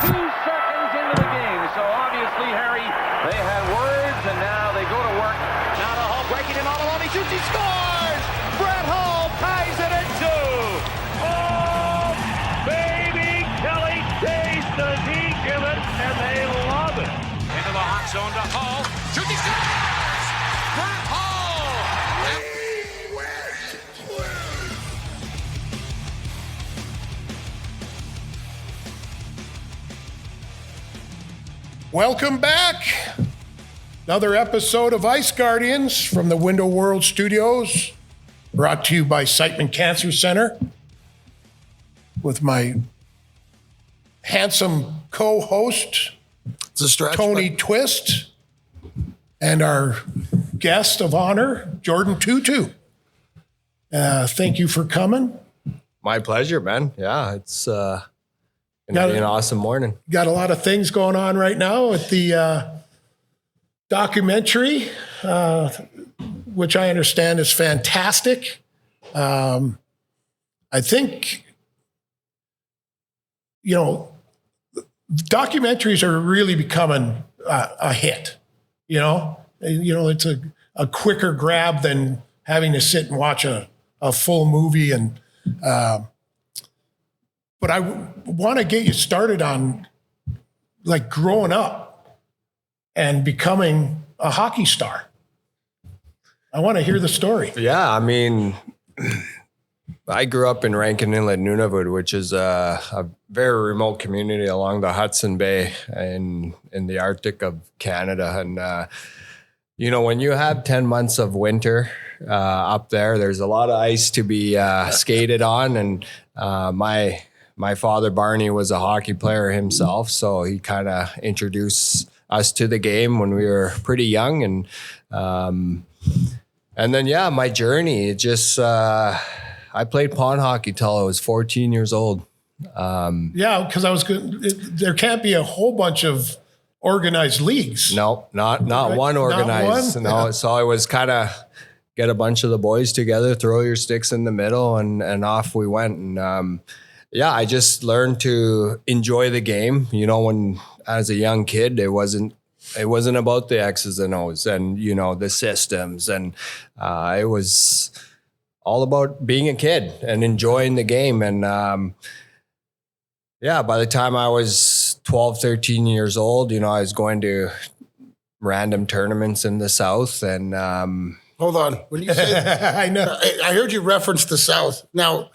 seconds into the game. So obviously, Harry, they had words, and now they go to work. Now to Hull, breaking him all along. He shoots, he scores! Brett Hull ties it at 2. Oh, baby, Kelly Chase, does he give it, and they love it. Into the hot zone to Hull. Shoots, he scores! Brett Hull! Welcome back. Another episode of Ice Guardians from the Window World Studios, brought to you by Siteman Cancer Center, with my handsome co-host, It's a stretch, Tony Twist, and our guest of honor, Jordin Tootoo. Thank you for coming. My pleasure, man. Yeah, it's gonna be an awesome morning. Got a lot of things going on right now at the documentary, which I understand is fantastic. I think, documentaries are really becoming a hit. It's a quicker grab than having to sit and watch a full movie. And but I want to get you started on like growing up and becoming a hockey star. I want to hear the story. Yeah, I mean, I grew up in Rankin Inlet, Nunavut, which is a very remote community along the Hudson Bay in the Arctic of Canada. And, when you have 10 months of winter up there, there's a lot of ice to be skated on. And my father, Barney, was a hockey player himself, so he kind of introduced us to the game when we were pretty young. And then, my journey, it just, I played pond hockey till I was 14 years old. Because I was good. There can't be a whole bunch of organized leagues. No, not one organized. Not one? No, Yeah. so I was kind of get a bunch of the boys together, throw your sticks in the middle, and off we went. And I just learned to enjoy the game. When as a young kid, it wasn't about the X's and O's and the systems, and it was all about being a kid and enjoying the game. And by the time I was 12, 13 years old, I was going to random tournaments in the South. And Hold on. When you say, I know. I heard you reference the South. Now,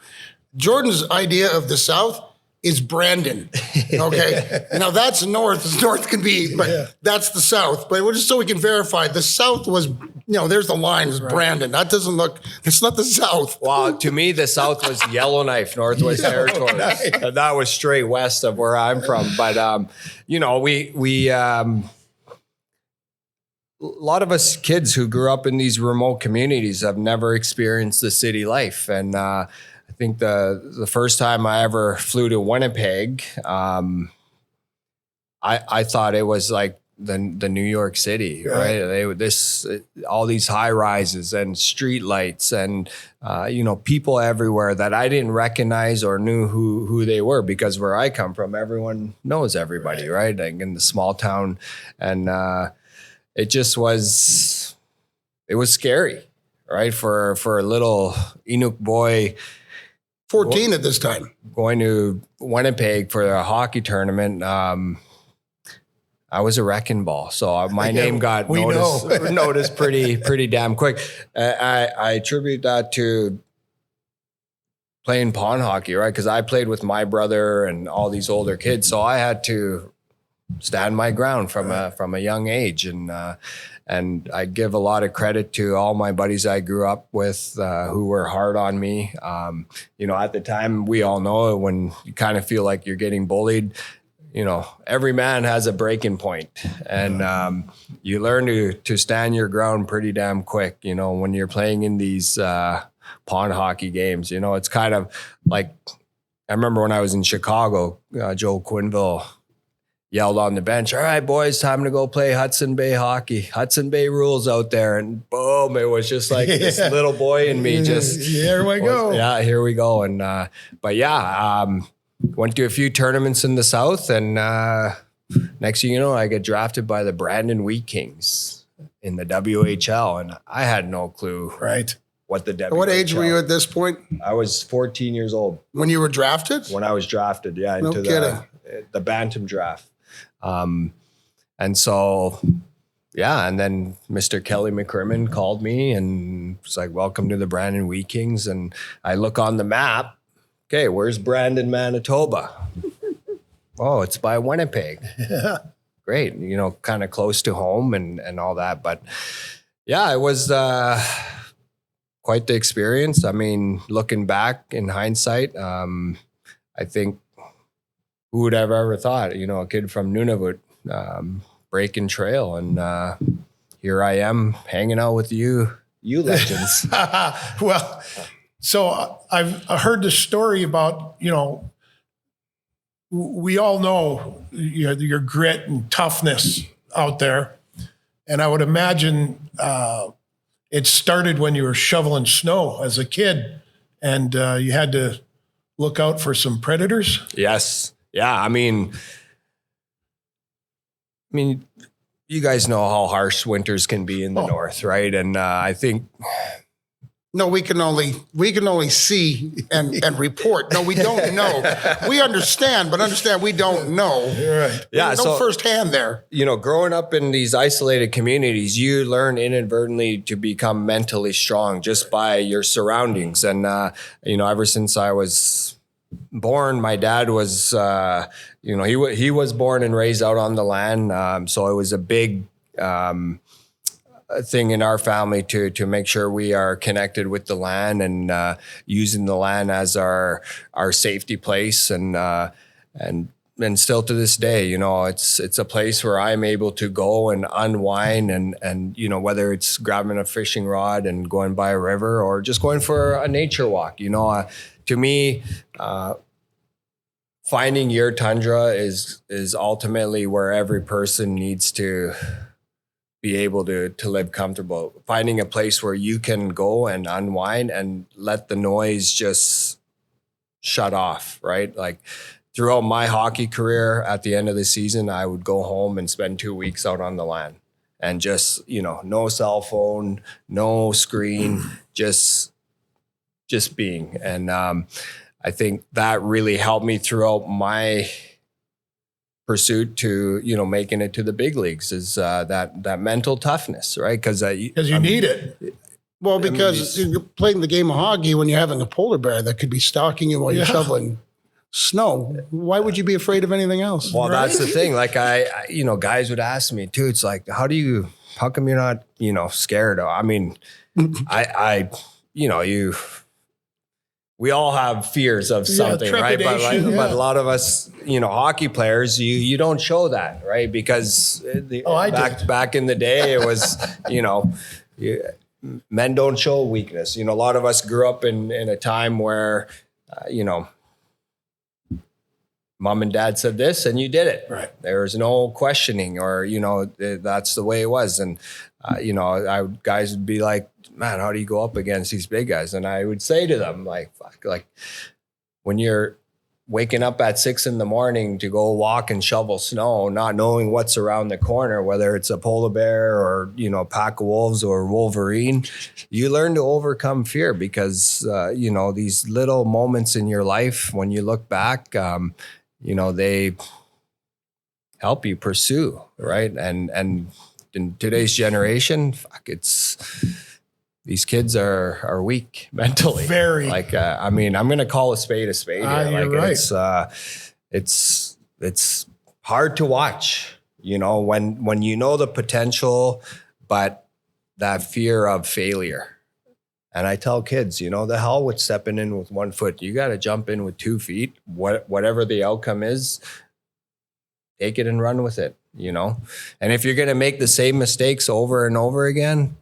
Jordan's idea of the South is Brandon. Okay. Now that's North as North can be, but that's the South. But just so we can verify, the South was, there's the line is Brandon. That doesn't look, it's not the South. Well, to me, the South was Yellowknife, Northwest Territories. And that was straight west of where I'm from. But, we a lot of us kids who grew up in these remote communities have never experienced the city life. And I think the first time I ever flew to Winnipeg, I thought it was like the New York City, right? All these high rises and street lights and people everywhere that I didn't recognize or knew who they were, because where I come from, everyone knows everybody, right? Like in the small town, and it was scary, right? For a little Inuit boy. 14 at this time. Going to Winnipeg for a hockey tournament. I was a wrecking ball. So my name got noticed pretty damn quick. I attribute that to playing pond hockey, right? Because I played with my brother and all these older kids. So I had to stand my ground from a young age. And I give a lot of credit to all my buddies I grew up with who were hard on me. At the time, we all know it, when you kind of feel like you're getting bullied, every man has a breaking point. And you learn to stand your ground pretty damn quick, when you're playing in these pond hockey games. It's kind of like, I remember when I was in Chicago, Joe Quinville yelled on the bench, "All right, boys, time to go play Hudson Bay hockey. Hudson Bay rules out there." And boom, it was just like this little boy in me just, here we go. Yeah, here we go. And, went to a few tournaments in the South, and next thing you know, I get drafted by the Brandon Wheat Kings in the WHL, and I had no clue what the WHL. What age were you at this point? I was 14 years old. When you were drafted? When I was drafted, yeah, No into kidding. the Bantam draft. And so, yeah, and then Mr. Kelly McCrimmon called me and was like, welcome to the Brandon Wheat Kings. And I look on the map. Okay, where's Brandon, Manitoba? Oh, it's by Winnipeg. Yeah. Great, kind of close to home and all that. But yeah, it was quite the experience. I mean, looking back in hindsight, I think who would have ever thought, a kid from Nunavut breaking trail, and here I am hanging out with you legends. Well, so I've heard the story about, we all know your grit and toughness out there. And I would imagine it started when you were shoveling snow as a kid, and you had to look out for some predators. Yes. Yeah. I mean, you guys know how harsh winters can be in the North, right? And I think No, we can only see and report. No, we don't know. We understand, but we don't know. Right. Yeah, no firsthand there. Growing up in these isolated communities, you learn inadvertently to become mentally strong just by your surroundings. And ever since I was born, my dad was he was born and raised out on the land, so it was a big thing in our family to make sure we are connected with the land and using the land as our safety place, and still to this day, it's a place where I'm able to go and unwind and whether it's grabbing a fishing rod and going by a river or just going for a nature walk. To me, finding your tundra is ultimately where every person needs to be able to live comfortable. Finding a place where you can go and unwind and let the noise just shut off, right? Like throughout my hockey career, at the end of the season, I would go home and spend 2 weeks out on the land and just, no cell phone, no screen, just being. And I think that really helped me throughout my pursuit to making it to the big leagues, is that mental toughness, right? Because you need it. Well, because you're playing the game of hockey when you're having a polar bear that could be stalking you while you're shoveling snow. Why would you be afraid of anything else? Well, that's the thing. Like I guys would ask me too. It's like, how come you're not scared? I mean, we all have fears of something, right? But but a lot of us, hockey players, you don't show that, right? Because back in the day, it was, men don't show weakness. A lot of us grew up in a time where, mom and dad said this and you did it. Right. There was no questioning, or, that's the way it was. And, guys would be like, man, how do you go up against these big guys? And I would say to them, like, fuck, like when you're waking up at 6 a.m. to go walk and shovel snow, not knowing what's around the corner, whether it's a polar bear or, a pack of wolves or Wolverine, you learn to overcome fear because, these little moments in your life, when you look back, they help you pursue, right? And in today's generation, these kids are weak mentally. Very. Like, I'm going to call a spade here. You're right. It's hard to watch, when you know the potential, but that fear of failure. And I tell kids, the hell with stepping in with 1 foot. You got to jump in with 2 feet. Whatever the outcome is, take it and run with it, And if you're going to make the same mistakes over and over again,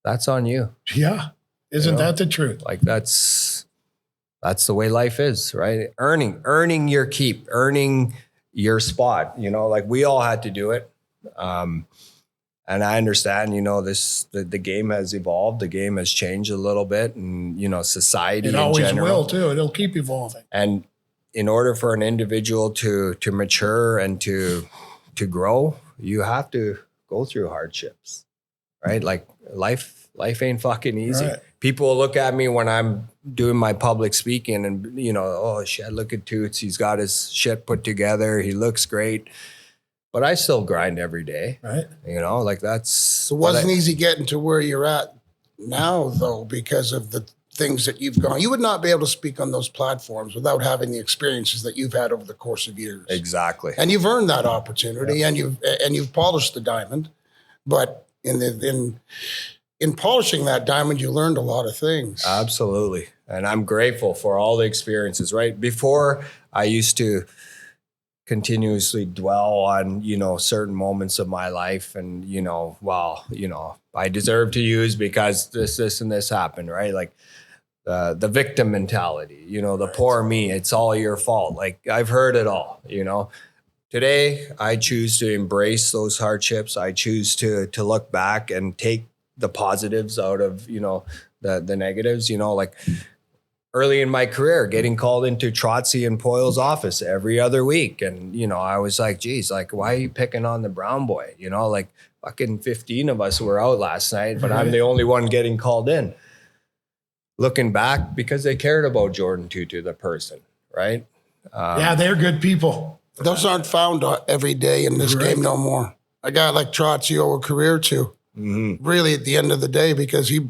that's on you. Yeah. Isn't that the truth? Like that's the way life is, right? Earning your keep, earning your spot, like we all had to do it. And I understand, the game has evolved, the game has changed a little bit, and, society it in always general. will too. It'll keep evolving. And in order for an individual to mature and to grow, you have to go through hardships, right? Like life ain't fucking easy. Right. People will look at me when I'm doing my public speaking and, you know, oh shit, look at Toots. He's got his shit put together. He looks great. But I still grind every day. Right. You know, like that's. It wasn't easy getting to where you're at now, though, because of the things that you've gone. You would not be able to speak on those platforms without having the experiences that you've had over the course of years. Exactly. And you've earned that opportunity, and you've polished the diamond. But in polishing that diamond, you learned a lot of things. Absolutely. And I'm grateful for all the experiences, right? Before, I used to continuously dwell on, you know, certain moments of my life and, you know, well, you know, I deserve to use because this and this happened, right? Like the victim mentality, you know, the poor me, it's all your fault. Like I've heard it all, you know. Today, I choose to embrace those hardships. I choose to look back and take the positives out of, you know, the negatives, you know, like early in my career, getting called into Trotsy and Poyle's office every other week. And, you know, I was like, geez, like, why are you picking on the brown boy? You know, like fucking 15 of us were out last night, but I'm the only one getting called in. Looking back, because they cared about Jordin Tootoo, the person, right? Yeah, they're good people. Those aren't found every day in this game no more. A guy like Trotsy owe a career to, really, at the end of the day, because he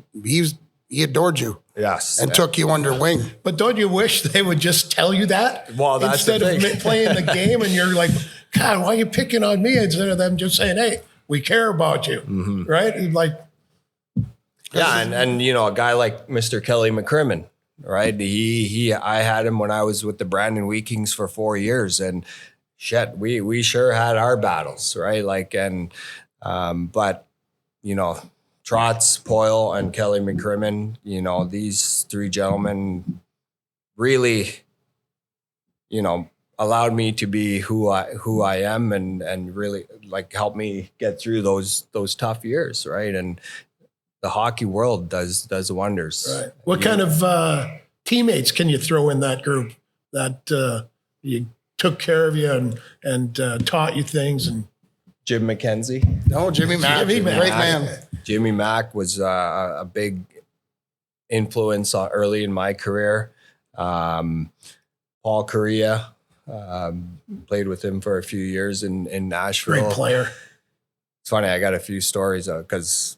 adored you. Yes. And took you under wing. But don't you wish they would just tell you that? Well, that's instead the thing. of playing the game and you're like, God, why are you picking on me? Instead of them just saying, hey, we care about you. Right? And like, yeah. And, you know, a guy like Mr. Kelly McCrimmon, right? I had him when I was with the Brandon Weekings for 4 years, and shit, we sure had our battles, right? Like, and, but, you know, Trotz, Poyle, and Kelly McCrimmon, you know, these three gentlemen really, you know, allowed me to be who I am and really like helped me get through those tough years, right? And the hockey world does wonders. right. What kind of teammates can you throw in that group that you took care of you and taught you things? And Jim McKenzie. No, Jimmy Mack, great man. Jimmy Mack was a big influence early in my career. Paul Correa, played with him for a few years in Nashville. great player. It's funny, I got a few stories because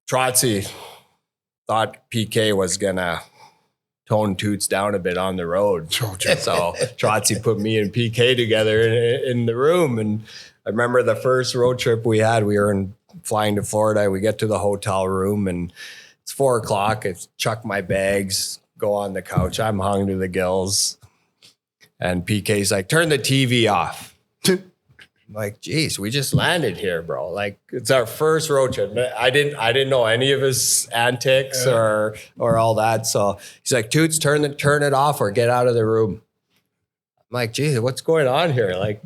Trotsy thought PK was going to tone Toots down a bit on the road. So Trotsy put me and PK together in the room. And I remember the first road trip we had, we were flying to Florida. We get to the hotel room and it's 4:00. I chuck my bags, go on the couch. I'm hung to the gills. And PK's like, turn the TV off. I'm like, geez, we just landed here, bro. Like, it's our first road trip. I didn't know any of his antics or all that. So he's like, Toots, turn it off or get out of the room. I'm like, geez, what's going on here? Like,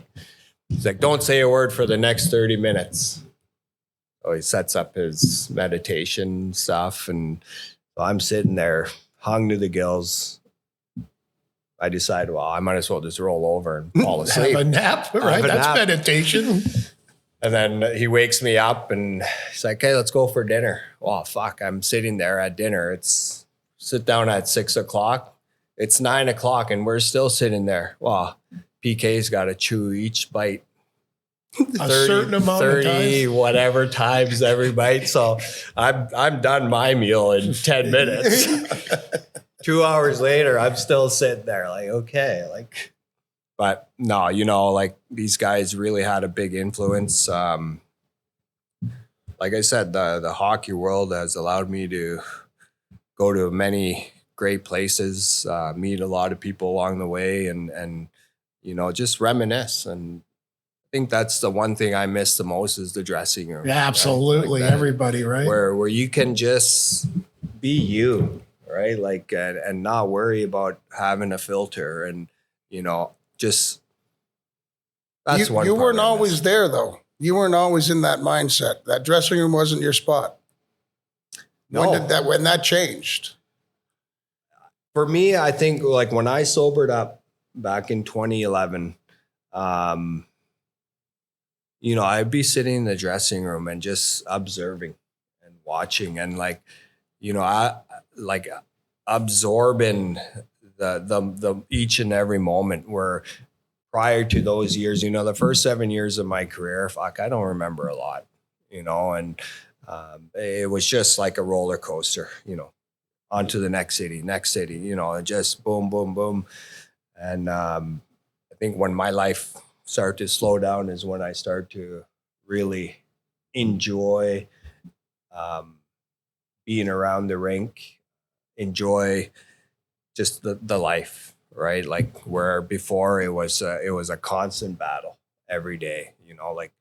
he's like, don't say a word for the next 30 minutes. So he sets up his meditation stuff. And so I'm sitting there hung to the gills. I decided, well, I might as well just roll over and fall asleep. Have a nap, right? That's meditation. And then he wakes me up and he's like, hey, let's go for dinner. Well, fuck, I'm sitting there at dinner. It's sit down at 6:00. It's 9:00 and we're still sitting there. Well, PK's got to chew each bite. A certain amount of 30 times. whatever times every bite. So I'm done my meal in 10 minutes. 2 hours later, I'm still sitting there like, okay, like, but no, you know, like these guys really had a big influence. Like I said, the hockey world has allowed me to go to many great places, meet a lot of people along the way and, you know, just reminisce. And I think that's the one thing I miss the most is the dressing room. Yeah, absolutely. Like that, everybody, right? Where you can just be you. Right. Like, and not worry about having a filter and, you know, just that's one. You part weren't I always miss. there though. You weren't always in that mindset. That dressing room wasn't your spot. No. When that changed? For me, I think like when I sobered up back in 2011, you know, I'd be sitting in the dressing room and just observing and watching and like, you know, I like absorbing the each and every moment. Where prior to those years, you know, the first 7 years of my career, fuck, I don't remember a lot, you know, and it was just like a roller coaster, you know, on to the next city, you know, and just boom, boom, boom. And I think when my life started to slow down is when I started to really enjoy being around the rink, enjoy just the life, right? Like where before it was a constant battle every day, you know, like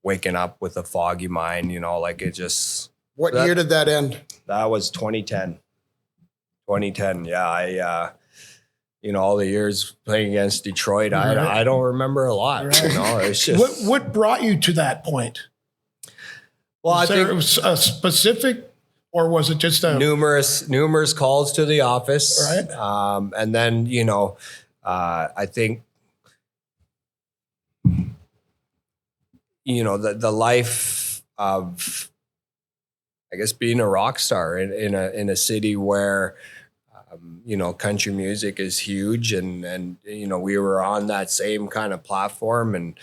waking up with a foggy mind, you know, like it just. What year did that end? That was 2010. 2010. Yeah. I, you know, all the years playing against Detroit, I don't remember a lot. Right. You know, it's just what brought you to that point? Well, I think it was a specific, or was it just a numerous calls to the office, right? And then you know, I think you know the life of, I guess, being a rock star in a city where. You know, country music is huge, and you know, we were on that same kind of platform, and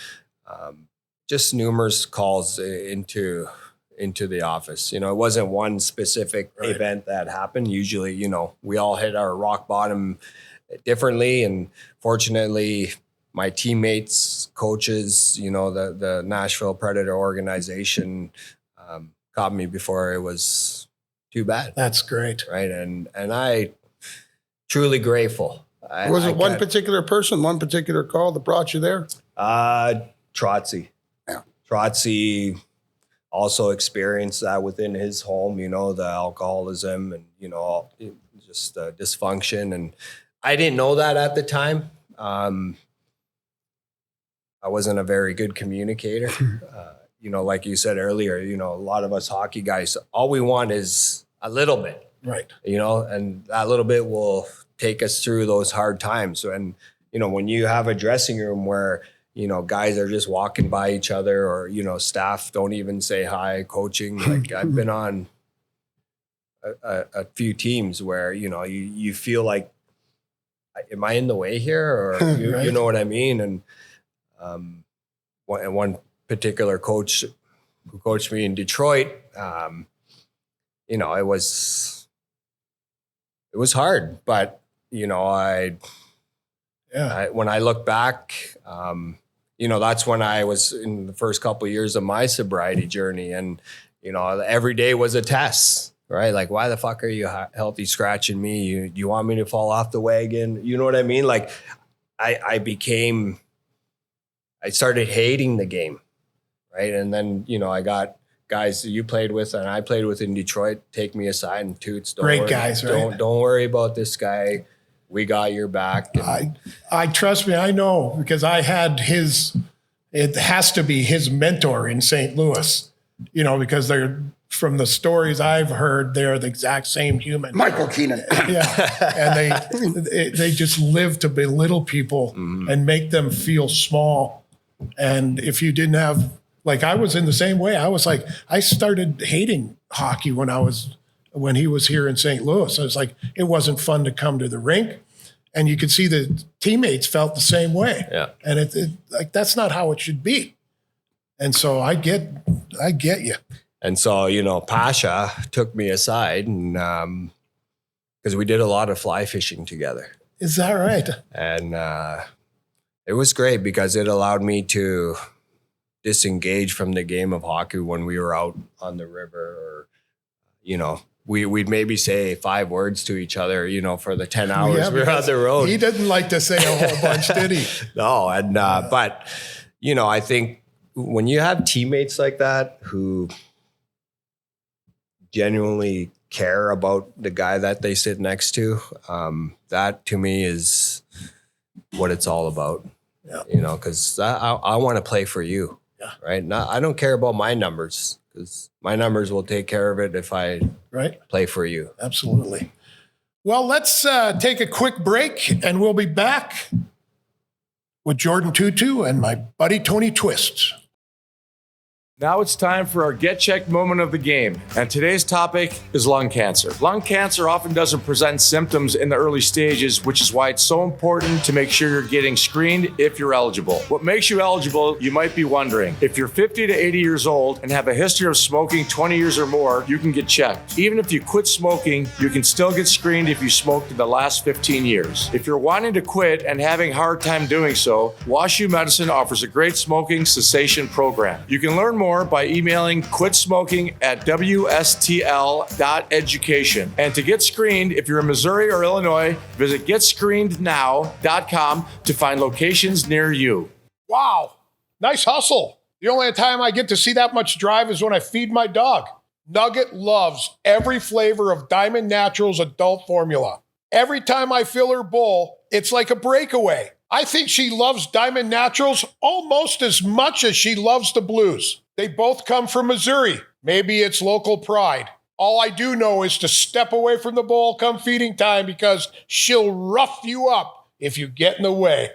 just numerous calls into the office. You know, it wasn't one specific event that happened. Usually, you know, we all hit our rock bottom differently, and fortunately, my teammates, coaches, you know, the Nashville Predator organization caught me before it was too bad. That's great, right? And I. Truly grateful. Was it one particular person, one particular call that brought you there? Trotsy. Yeah. Trotsy also experienced that within his home, you know, the alcoholism and, you know, just dysfunction. And I didn't know that at the time. I wasn't a very good communicator. You know, like you said earlier, you know, a lot of us hockey guys, all we want is a little bit. Right. You know, and that little bit will take us through those hard times. And, you know, when you have a dressing room where, you know, guys are just walking by each other, or, you know, staff don't even say hi, coaching. Like I've been on a few teams where, you know, you feel like, am I in the way here? Or you know what I mean? And one particular coach who coached me in Detroit, you know, it was hard, but you know, when I look back, you know, that's when I was in the first couple of years of my sobriety journey, and you know, every day was a test, right? Like, why the fuck are you healthy scratching me? You want me to fall off the wagon? You know what I mean? Like, I started hating the game, right? And then you know, I got guys that you played with and I played with in Detroit take me aside and Toots, don't worry, guys, right? Don't worry about this guy. We got your back. And I trust me, I know, because I had it has to be his mentor in St. Louis, you know, because they're, from the stories I've heard, they're the exact same human. Michael Keenan. Yeah. And they just live to belittle people and make them feel small. And if you didn't have, like, I was in the same way. I was like, I started hating hockey when he was here in St. Louis. I was like, it wasn't fun to come to the rink. And you could see the teammates felt the same way. Yeah. And it like, that's not how it should be. And so I get you. And so, you know, Pasha took me aside, and because we did a lot of fly fishing together. Is that right? And it was great because it allowed me to disengage from the game of hockey when we were out on the river, or, you know, we'd maybe say 5 words to each other, you know, for the 10 hours we were on the road. He didn't like to say a whole bunch, did he? No. And, but, you know, I think when you have teammates like that who genuinely care about the guy that they sit next to, that to me is what it's all about. Yeah. You know, because I want to play for you. Yeah. Right. I don't care about my numbers, because my numbers will take care of it if I play for you. Absolutely. Well, let's take a quick break, and we'll be back with Jordin Tootoo and my buddy Tony Twist. Now it's time for our Get Checked moment of the game. And today's topic is lung cancer. Lung cancer often doesn't present symptoms in the early stages, which is why it's so important to make sure you're getting screened if you're eligible. What makes you eligible, you might be wondering. If you're 50 to 80 years old and have a history of smoking 20 years or more, you can get checked. Even if you quit smoking, you can still get screened if you smoked in the last 15 years. If you're wanting to quit and having a hard time doing so, WashU Medicine offers a great smoking cessation program. You can learn more by emailing quitsmoking@wstl.education. And to get screened, if you're in Missouri or Illinois, visit getscreenednow.com to find locations near you. Wow, nice hustle. The only time I get to see that much drive is when I feed my dog. Nugget loves every flavor of Diamond Naturals adult formula. Every time I fill her bowl, it's like a breakaway. I think she loves Diamond Naturals almost as much as she loves the Blues. They both come from Missouri. Maybe it's local pride. All I do know is to step away from the bowl come feeding time because she'll rough you up if you get in the way.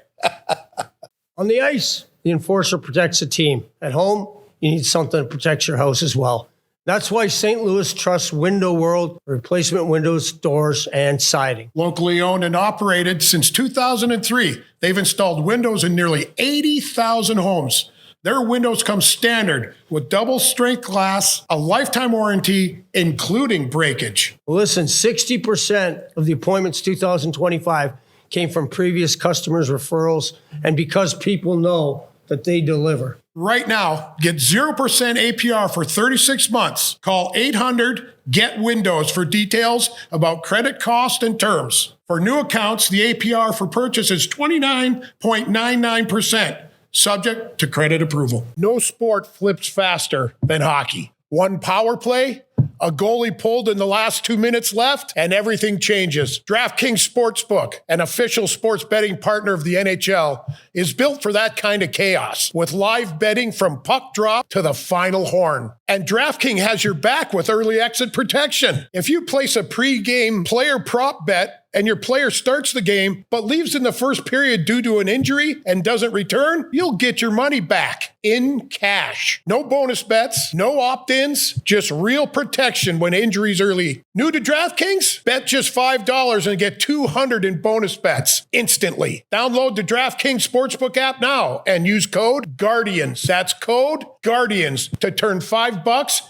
On the ice, the enforcer protects the team. At home, you need something that protects your house as well. That's why St. Louis trusts Window World for replacement windows, doors, and siding. Locally owned and operated since 2003, they've installed windows in nearly 80,000 homes. Their windows come standard with double strength glass, a lifetime warranty, including breakage. Listen, 60% of the appointments 2025 came from previous customers' referrals and because people know that they deliver. Right now, get 0% APR for 36 months. Call 800-GET-WINDOWS for details about credit cost and terms. For new accounts, the APR for purchase is 29.99%, subject to credit approval. No sport flips faster than hockey. One power play, a goalie pulled in the last 2 minutes left, and everything changes. DraftKings Sportsbook, an official sports betting partner of the NHL, is built for that kind of chaos, with live betting from puck drop to the final horn. And DraftKings has your back with early exit protection. If you place a pre-game player prop bet and your player starts the game but leaves in the first period due to an injury and doesn't return, you'll get your money back in cash. No bonus bets, no opt-ins, just real protection when injuries early. New to DraftKings? Bet just $5 and get $200 in bonus bets instantly. Download the DraftKings Sportsbook app now and use code GUARDIANS. That's code GUARDIANS to turn $5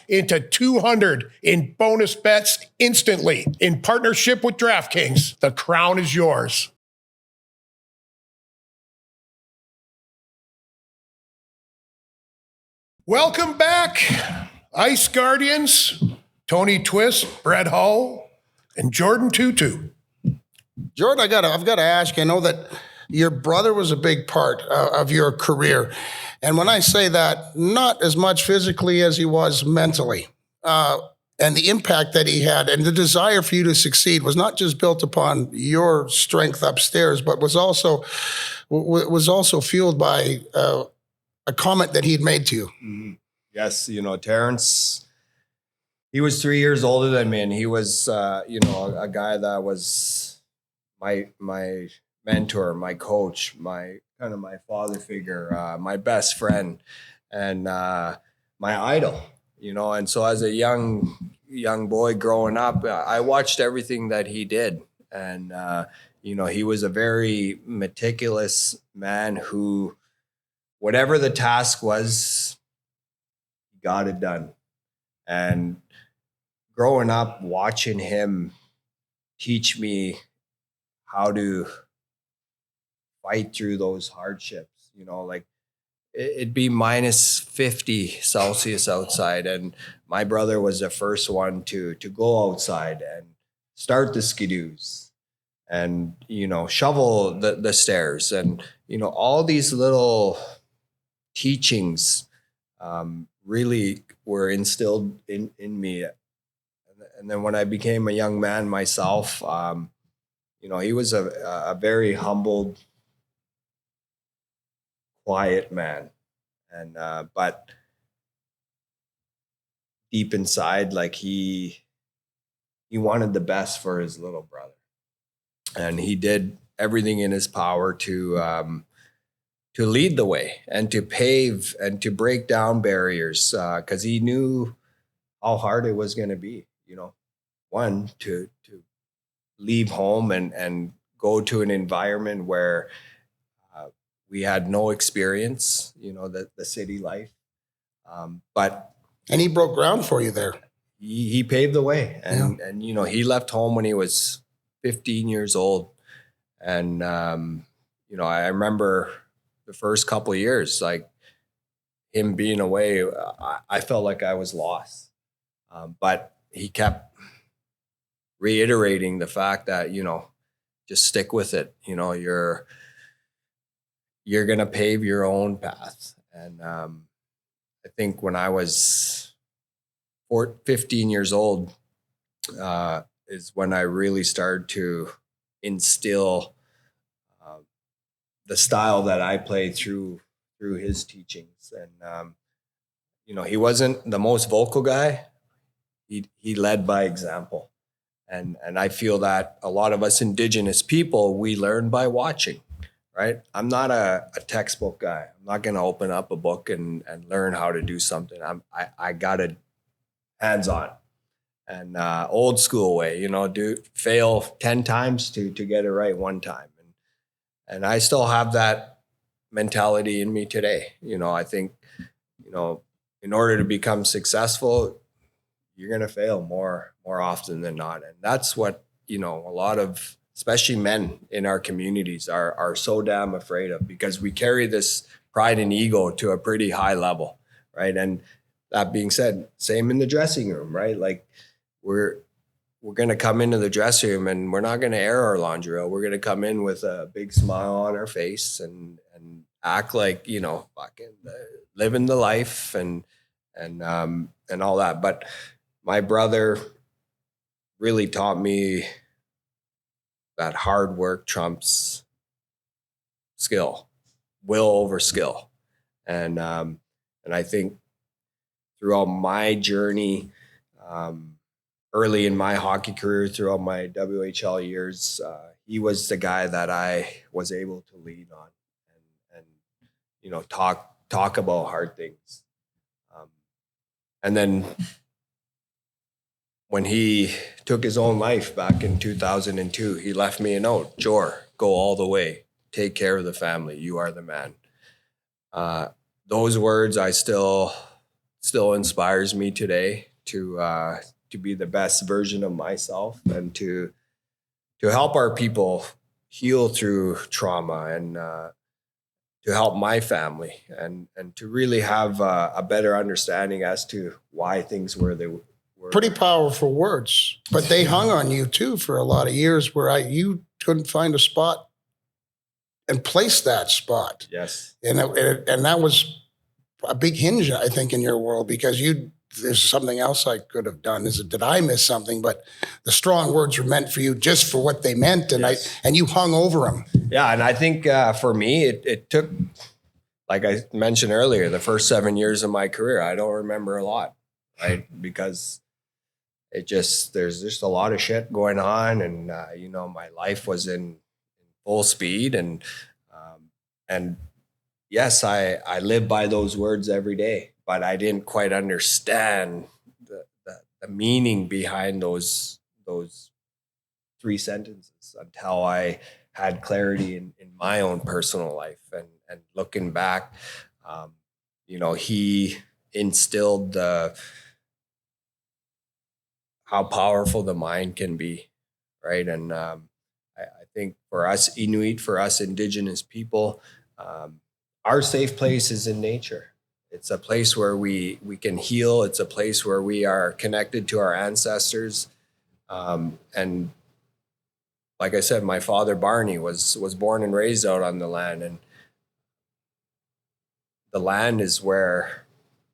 into $200 in bonus bets instantly. In partnership with DraftKings, the crown is yours. Welcome back, Ice Guardians. Tony Twist, Brett Hull, and Jordin Tootoo. Jordan, I've got to ask. I know that your brother was a big part of your career, and when I say that, not as much physically as he was mentally, and the impact that he had, and the desire for you to succeed was not just built upon your strength upstairs, but was also fueled by a comment that he had made to you. Mm-hmm. Yes, Terrence. He was 3 years older than me, and he was, a guy that was my mentor, my coach, my father figure, my best friend, and my idol. And so as a young boy growing up, I watched everything that he did, and he was a very meticulous man who, whatever the task was, he got it done. And growing up, watching him teach me how to fight through those hardships, it'd be minus 50 Celsius outside. And my brother was the first one to go outside and start the skidoos and, shovel the stairs. And, all these little teachings really were instilled in me. And then when I became a young man myself, he was a very humbled, quiet man. And but deep inside, he wanted the best for his little brother. and he did everything in his power to lead the way and to pave and to break down barriers, because he knew how hard it was going to be. One, to leave home and go to an environment where we had no experience, the city life. But And he broke ground for you there. he paved the way, and he left home when he was 15 years old, and I remember the first couple of years, like him being away, I felt like I was lost, but he kept reiterating the fact that just stick with it. You're gonna pave your own path, and I think when I was 15 years old is when I really started to instill the style that I play through his teachings. And he wasn't the most vocal guy. He led by example, and I feel that a lot of us Indigenous people, we learn by watching. Right? I'm not a textbook guy. I'm not going to open up a book and learn how to do something. I got it hands-on and old school way, fail 10 times to get it right one time. And I still have that mentality in me today. I think, in order to become successful, you're going to fail more often than not. And that's what, a lot of, especially men in our communities are so damn afraid of, because we carry this pride and ego to a pretty high level, right? And that being said, same in the dressing room, right? Like we're going to come into the dressing room and we're not going to air our laundry out. We're going to come in with a big smile on our face and act like, fucking living the life and all that. But my brother really taught me that hard work trumps skill, will over skill. And I think throughout my journey, early in my hockey career, throughout my WHL years, he was the guy that I was able to lean on and talk about hard things. And then when he took his own life back in 2002, he left me a note: Jor, go all the way. Take care of the family. You are the man. Those words I still inspires me today to be the best version of myself and to help our people heal through trauma and to help my family and to really have a better understanding as to why things were they were. Pretty powerful words, but they hung on you too for a lot of years where you couldn't find a spot and place that spot. Yes. And that was a big hinge, I think, in your world, because there's something else I could have done. Did I miss something? But the strong words were meant for you just for what they meant. And yes. and you hung over them. Yeah. And I think for me, it took, like I mentioned earlier, the first 7 years of my career, I don't remember a lot, right? Because there's just a lot of shit going on. And, my life was in full speed and yes, I live by those words every day, but I didn't quite understand the meaning behind those 3 sentences until I had clarity in my own personal life. And looking back, he instilled how powerful the mind can be, right? And I think for us Inuit, for us Indigenous people, our safe place is in nature. It's a place where we can heal. It's a place where we are connected to our ancestors. And like I said, my father Barney was born and raised out on the land, and the land is where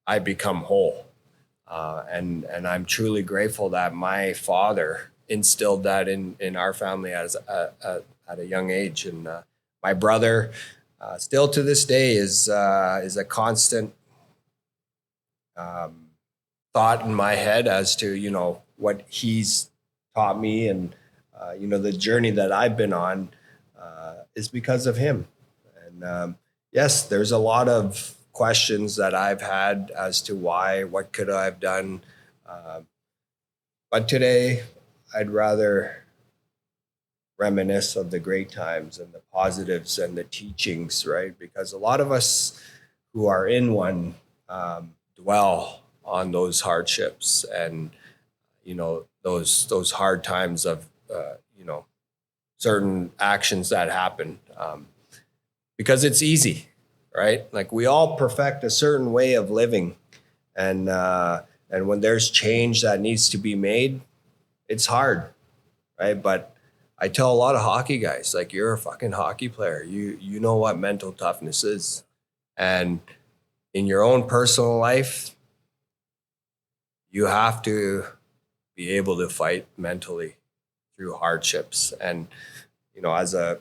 I become whole. And I'm truly grateful that my father instilled that in our family at a young age. And my brother, still to this day, is a constant thought in my head as to what he's taught me and the journey that I've been on is because of him. And yes, there's a lot of questions that I've had as to why, what could I have done? But today, I'd rather reminisce of the great times and the positives and the teachings, right? Because a lot of us who are in one dwell on those hardships and, those hard times of, certain actions that happen because it's easy, right? Like we all perfect a certain way of living. And when there's change that needs to be made, it's hard, right? But I tell a lot of hockey guys, like, you're a fucking hockey player. You know what mental toughness is. And in your own personal life, you have to be able to fight mentally through hardships. And, as a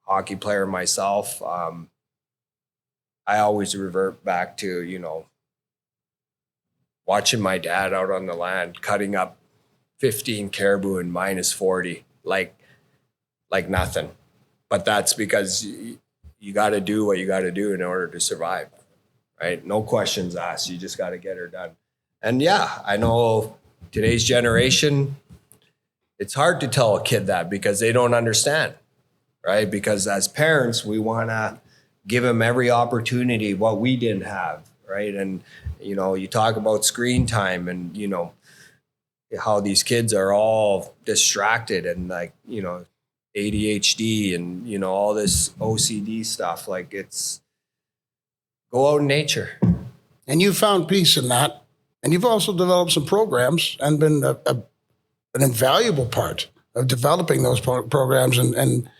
hockey player myself, I always revert back to, watching my dad out on the land, cutting up 15 caribou in -40, like nothing. But that's because you got to do what you got to do in order to survive, right? No questions asked. You just got to get her done. And yeah, I know today's generation, it's hard to tell a kid that because they don't understand, right? Because as parents, we want to give them every opportunity what we didn't have, right? And, you talk about screen time and, how these kids are all distracted and like, ADHD and, all this OCD stuff. Like, it's go out in nature. And you found peace in that. And you've also developed some programs and been an invaluable part of developing those programs and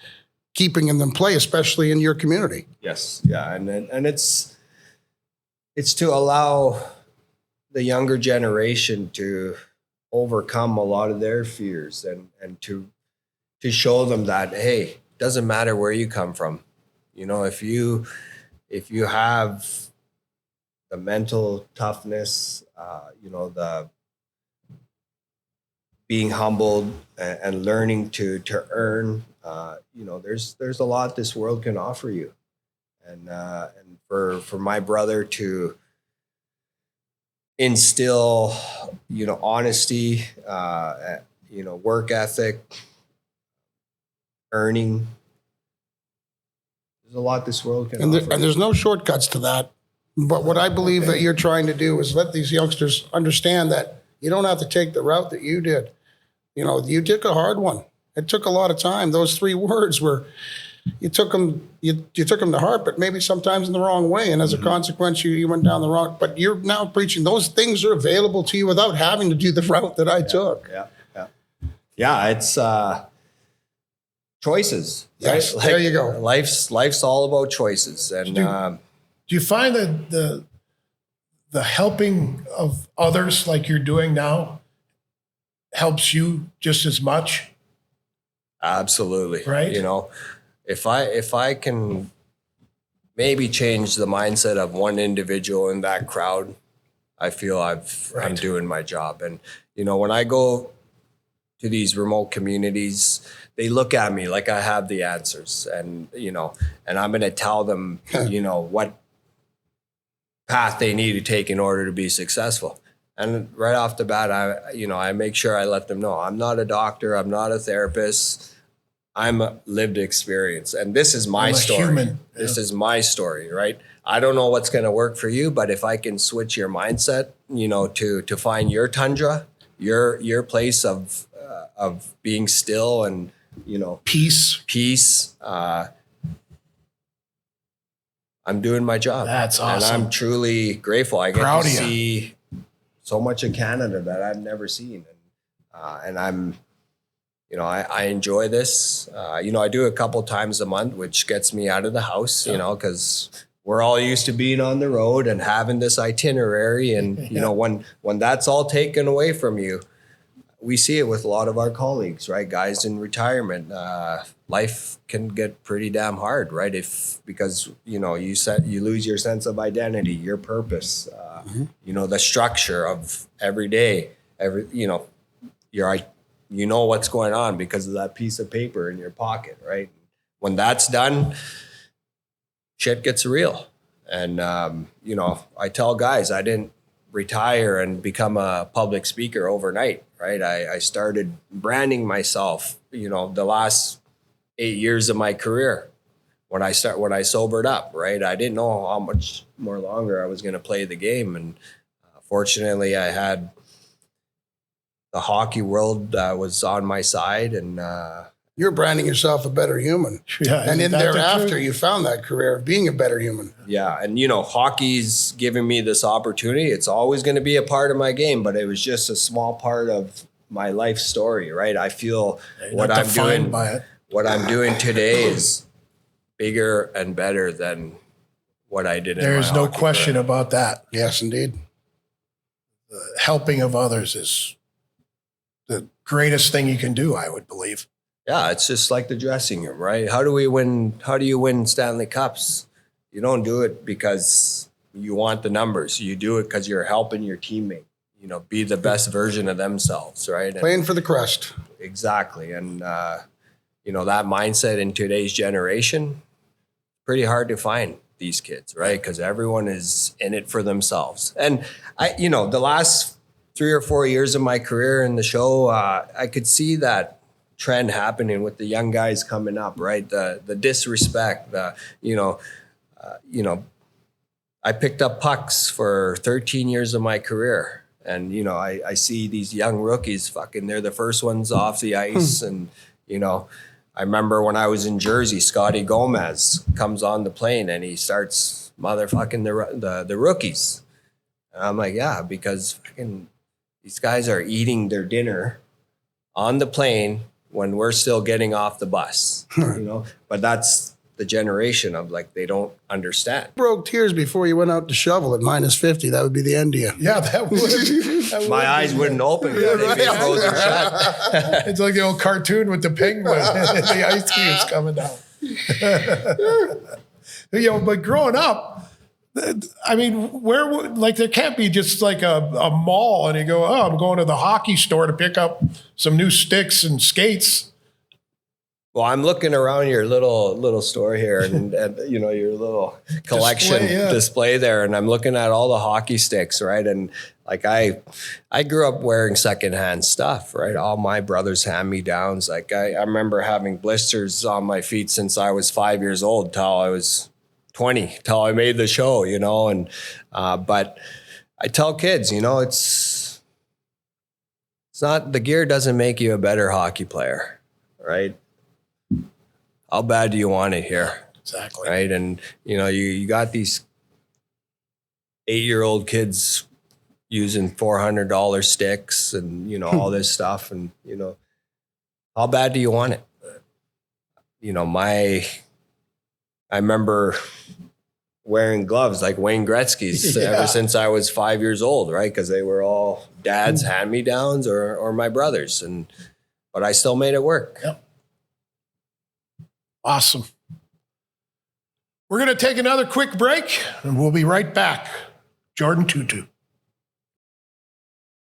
keeping them in play, especially in your community. Yes. Yeah. And it's to allow the younger generation to overcome a lot of their fears and to show them that, hey, it doesn't matter where you come from. If you have the mental toughness, the being humbled and learning to earn, there's a lot this world can offer you. And for my brother to instill, honesty, work ethic, earning, there's a lot this world can offer. And there's no shortcuts to that. But what I believe that you're trying to do is let these youngsters understand that you don't have to take the route that you did. You took a hard one. It took a lot of time. Those 3 words were, you took them to heart, but maybe sometimes in the wrong way. And as a consequence, you went down the wrong. But you're now preaching those things are available to you without having to do the route that I took. Yeah. It's choices. Yes, right? there you go. Life's all about choices. And do you find that the helping of others like you're doing now helps you just as much? Absolutely. Right. If I can maybe change the mindset of one individual in that crowd, I feel I'm doing my job. And, when I go to these remote communities, they look at me like I have the answers and, and I'm going to tell them, what path they need to take in order to be successful. And right off the bat, I make sure I let them know I'm not a doctor. I'm not a therapist. I'm a lived experience. And this is my story. Human. This is my story, right? I don't know what's going to work for you, but if I can switch your mindset, to find your tundra, your place of being still and, Peace. I'm doing my job. That's awesome. And I'm truly grateful. I get Proud to of you. see so much of Canada that I've never seen. And I'm, I enjoy this. I do a couple times a month, which gets me out of the house, because we're all used to being on the road and having this itinerary. And, when that's all taken away from you, we see it with a lot of our colleagues, right? Guys in retirement, life can get pretty damn hard, right? Because you lose your sense of identity, your purpose, the structure of every day, your you know what's going on because of that piece of paper in your pocket, right? When that's done, shit gets real. And, I tell guys, I didn't retire and become a public speaker overnight, right? I started branding myself, the last 8 years of my career when I sobered up, right? I didn't know how much more longer I was going to play the game. And fortunately, I had the hockey world was on my side, and You're branding yourself a better human. Yeah, and in isn't that the thereafter, truth? you found that career of being a better human. yeah, and hockey's given me this opportunity. It's always going to be a part of my game, but it was just a small part of my life story, right? I feel what not I'm defined doing, by it. what I'm doing today is bigger and better than what I did. There in is my no hockey question career. about that. Yes, indeed. Helping of others is the greatest thing you can do, I would believe. Yeah, it's just like the dressing room, right? How do you win Stanley Cups? You don't do it because you want the numbers. You do it because you're helping your teammate, be the best version of themselves, right? And Playing for the crest. exactly. And, that mindset in today's generation, pretty hard to find these kids, right? Because everyone is in it for themselves. And the last 3 or 4 years of my career in the show, I could see that trend happening with the young guys coming up, right? The disrespect, I picked up pucks for 13 years of my career. And, I see these young rookies they're the first ones off the ice. And, I remember when I was in Jersey, Scotty Gomez comes on the plane and he starts motherfucking the rookies. And I'm like, yeah, because these guys are eating their dinner on the plane when we're still getting off the bus, but that's the generation of they don't understand. Broke tears before you went out to shovel at -50. That would be the end of you. Yeah, that would. My eyes wouldn't open. They'd be frozen shut. It's like the old cartoon with the penguin and the ice cubes coming down. But growing up, I mean, there can't be just like a mall and you go, oh, I'm going to the hockey store to pick up some new sticks and skates. Well, I'm looking around your little store here and your little collection display there, and I'm looking at all the hockey sticks, right? And I grew up wearing secondhand stuff, right? All my brothers hand-me-downs. I remember having blisters on my feet since I was 5 years old till I was 20, till I made the show, and but I tell kids, it's not, the gear doesn't make you a better hockey player, right? How bad do you want it here? Exactly. Right. And, you got these 8-year-old kids using $400 sticks and, all this stuff. And, how bad do you want it? I remember wearing gloves like Wayne Gretzky's ever since I was 5 years old, right? Because they were all dad's hand-me-downs or my brother's. But I still made it work. Yep. Awesome. We're going to take another quick break and we'll be right back. Jordin Tootoo.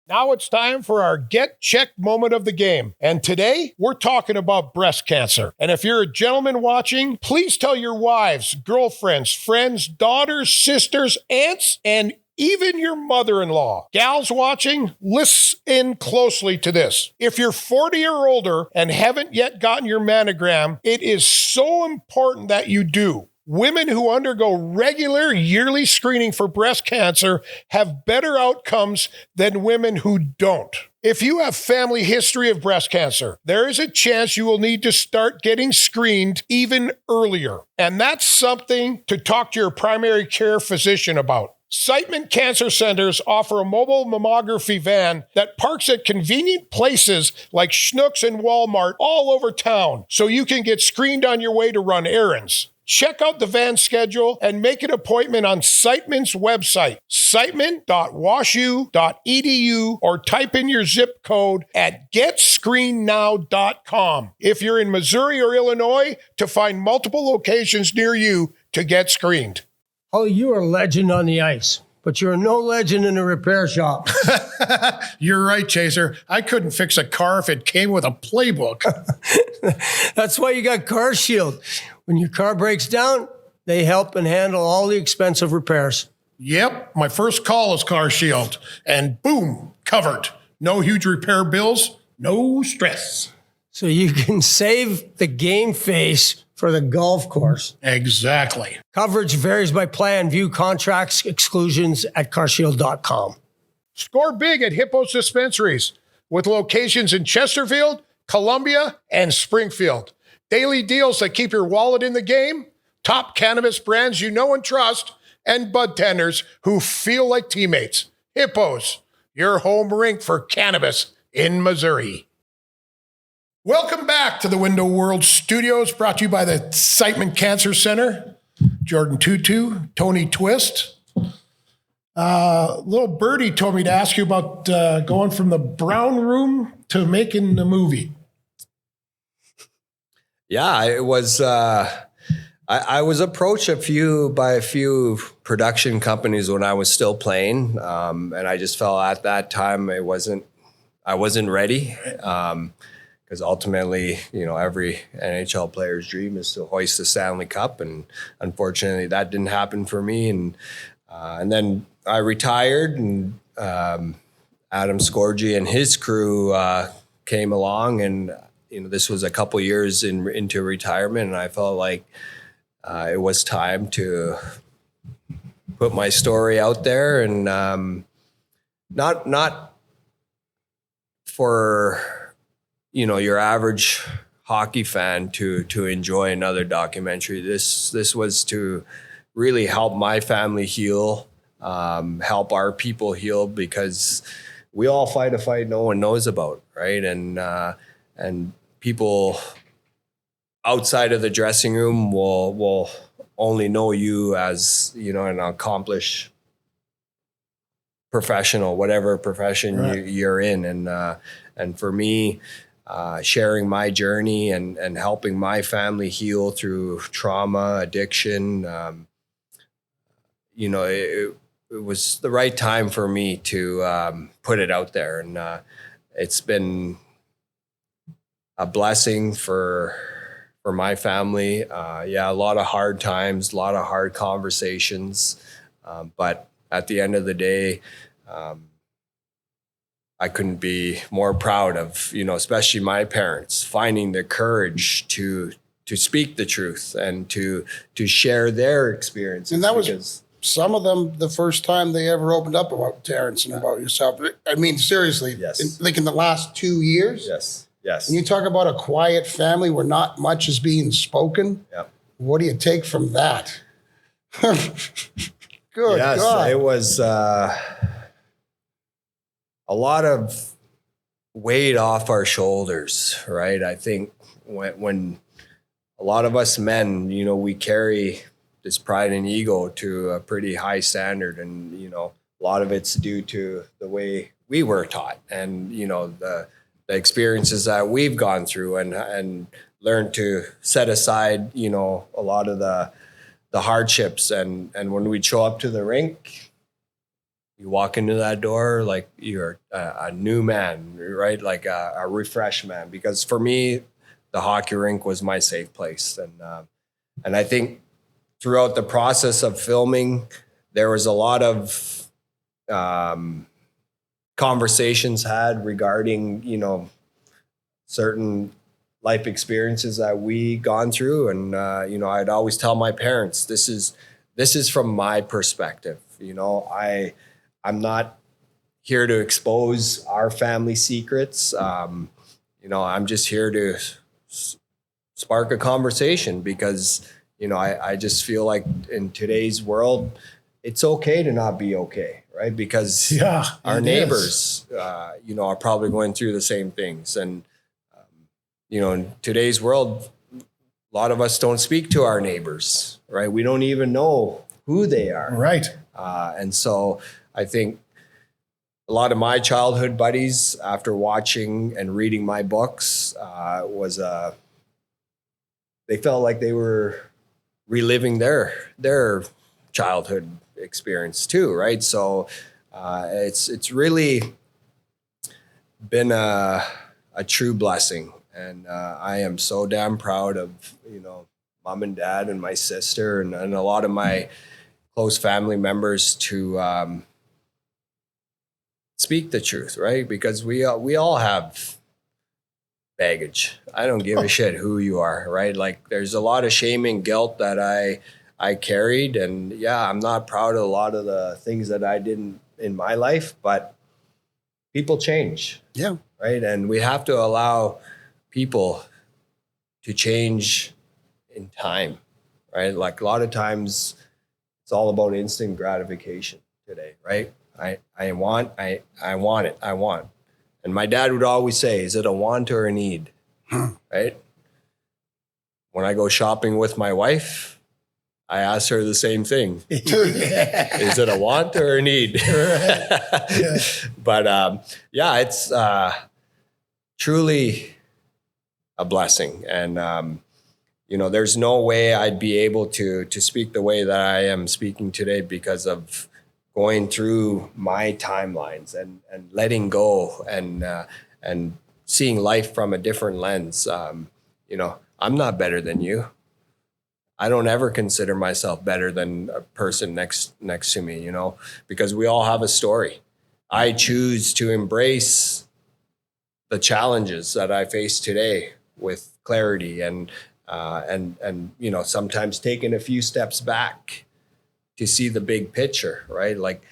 Now it's time for our Get Checked moment of the game. And today we're talking about breast cancer. And if you're a gentleman watching, please tell your wives, girlfriends, friends, daughters, sisters, aunts, and even your mother-in-law. Gals watching, listen closely to this. If you're 40 or older and haven't yet gotten your mammogram, it is so important that you do. Women who undergo regular yearly screening for breast cancer have better outcomes than women who don't. If you have family history of breast cancer, there is a chance you will need to start getting screened even earlier. And that's something to talk to your primary care physician about. Siteman Cancer Centers offer a mobile mammography van that parks at convenient places like Schnucks and Walmart all over town, so you can get screened on your way to run errands. Check out the van schedule and make an appointment on Siteman's website, siteman.washu.edu, or type in your zip code at getscreenednow.com. If you're in Missouri or Illinois, to find multiple locations near you to get screened. Hully, you are a legend on the ice. but you're no legend in a repair shop. You're right, Chaser. I couldn't fix a car if it came with a playbook. That's why you got Car Shield. When your car breaks down, they help and handle all the expensive repairs. Yep, my first call is Car Shield, and boom, covered. No huge repair bills, no stress. So you can save the game face for the golf course. Exactly. Coverage varies by plan. View contracts, exclusions at carshield.com. Score big at Hippos Dispensaries with locations in Chesterfield, Columbia, and Springfield. Daily deals that keep your wallet in the game, top cannabis brands you know and trust, and bud tenders who feel like teammates. Hippos, your home rink for cannabis in Missouri. Welcome back to the Window World Studios, brought to you by the Siteman Cancer Center. Jordin Tootoo, Tony Twist. Little birdie told me to ask you about going from the brown room to making the movie. Yeah, it was. I was approached by a few production companies when I was still playing, and I just felt at that time I wasn't ready. Because ultimately, every NHL player's dream is to hoist the Stanley Cup, and unfortunately, that didn't happen for me. And then I retired, and Adam Scorgi and his crew came along, and this was a couple years into retirement, and I felt like it was time to put my story out there, and not for your average hockey fan to enjoy another documentary. This was to really help my family heal, help our people heal, because we all fight a fight no one knows about, right? And people outside of the dressing room will only know you as an accomplished professional, whatever profession Right. you're in, and for me. Sharing my journey and helping my family heal through trauma, addiction. It was the right time for me to put it out there. And it's been a blessing for my family. A lot of hard times, a lot of hard conversations. But at the end of the day, I couldn't be more proud of, especially my parents finding the courage to speak the truth and to share their experiences. And that was some of them the first time they ever opened up about Terrence and about yourself. I mean, seriously, Yes. in the last 2 years. Yes. And you talk about a quiet family where not much is being spoken. Yep. What do you take from that? Good Yes, God. it was a lot of weight off our shoulders, right? I think when a lot of us men, we carry this pride and ego to a pretty high standard, and a lot of it's due to the way we were taught, and the experiences that we've gone through, and learned to set aside a lot of the hardships, and when we show up to the rink, you walk into that door like you're a new man, right? Like a refreshed man. Because for me, the hockey rink was my safe place, and I think throughout the process of filming, there was a lot of conversations had regarding certain life experiences that we gone through, and I'd always tell my parents, this is from my perspective. I'm not here to expose our family secrets. I'm just here to spark a conversation, because I just feel like in today's world, it's okay to not be okay, right? Because our neighbors, are probably going through the same things, and in today's world, a lot of us don't speak to our neighbors, right? We don't even know who they are, Right. and so I think a lot of my childhood buddies, after watching and reading my books, they felt like they were reliving their childhood experience too, right? So it's really been a true blessing, and I am so damn proud of mom and dad and my sister and a lot of my close family members to speak the truth, right? Because we all have baggage. I don't give a shit who you are, right? Like there's a lot of shame and guilt that I carried, and yeah, I'm not proud of a lot of the things that I did in my life, but people change. Yeah. Right? And we have to allow people to change in time, right? Like a lot of times it's all about instant gratification today, right? I want it. And my dad would always say, is it a want or a need? Right? When I go shopping with my wife, I ask her the same thing. Is it a want or a need? But yeah, it's truly a blessing. And, there's no way I'd be able to speak the way that I am speaking today because of going through my timelines and letting go and seeing life from a different lens. I'm not better than you. I don't ever consider myself better than a person next to me, because we all have a story. I choose to embrace the challenges that I face today with clarity and sometimes taking a few steps back to see the big picture, right? Like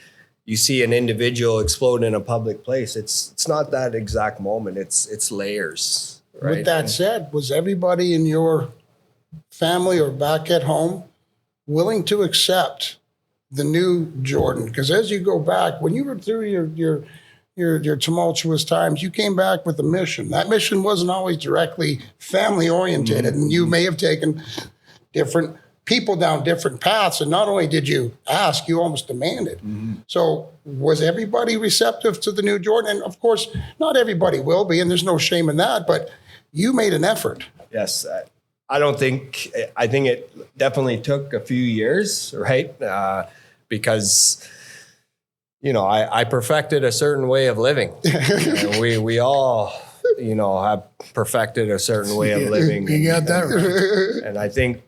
you see an individual explode in a public place. It's not that exact moment. It's layers, right? With that said, was everybody in your family or back at home willing to accept the new Jordin? Because as you go back, when you were through your tumultuous times, you came back with a mission. That mission wasn't always directly family oriented, and you may have taken different people down different paths. And not only did you ask, you almost demanded. So was everybody receptive to the new Jordin? And of course, not everybody will be, and there's no shame in that, but you made an effort. Yes. I think it definitely took a few years, right? Because, I perfected a certain way of living. We all, have perfected a certain way of living. You got that right. And I think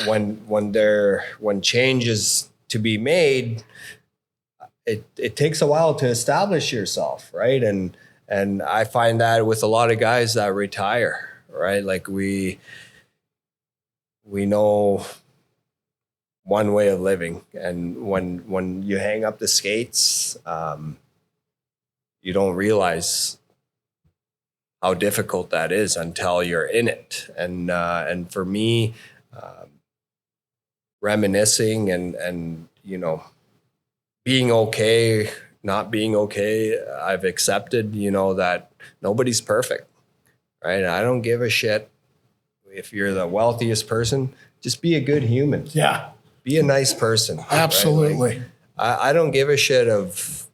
when change is to be made, it takes a while to establish yourself, right? And I find that with a lot of guys that retire, right? Like we know one way of living, and when you hang up the skates, you don't realize how difficult that is until you're in it. And for me, reminiscing and being okay, not being okay, I've accepted that nobody's perfect, right? I don't give a shit if you're the wealthiest person. Just be a good human. Yeah. Be a nice person. Absolutely. Right? Like, I don't give a shit of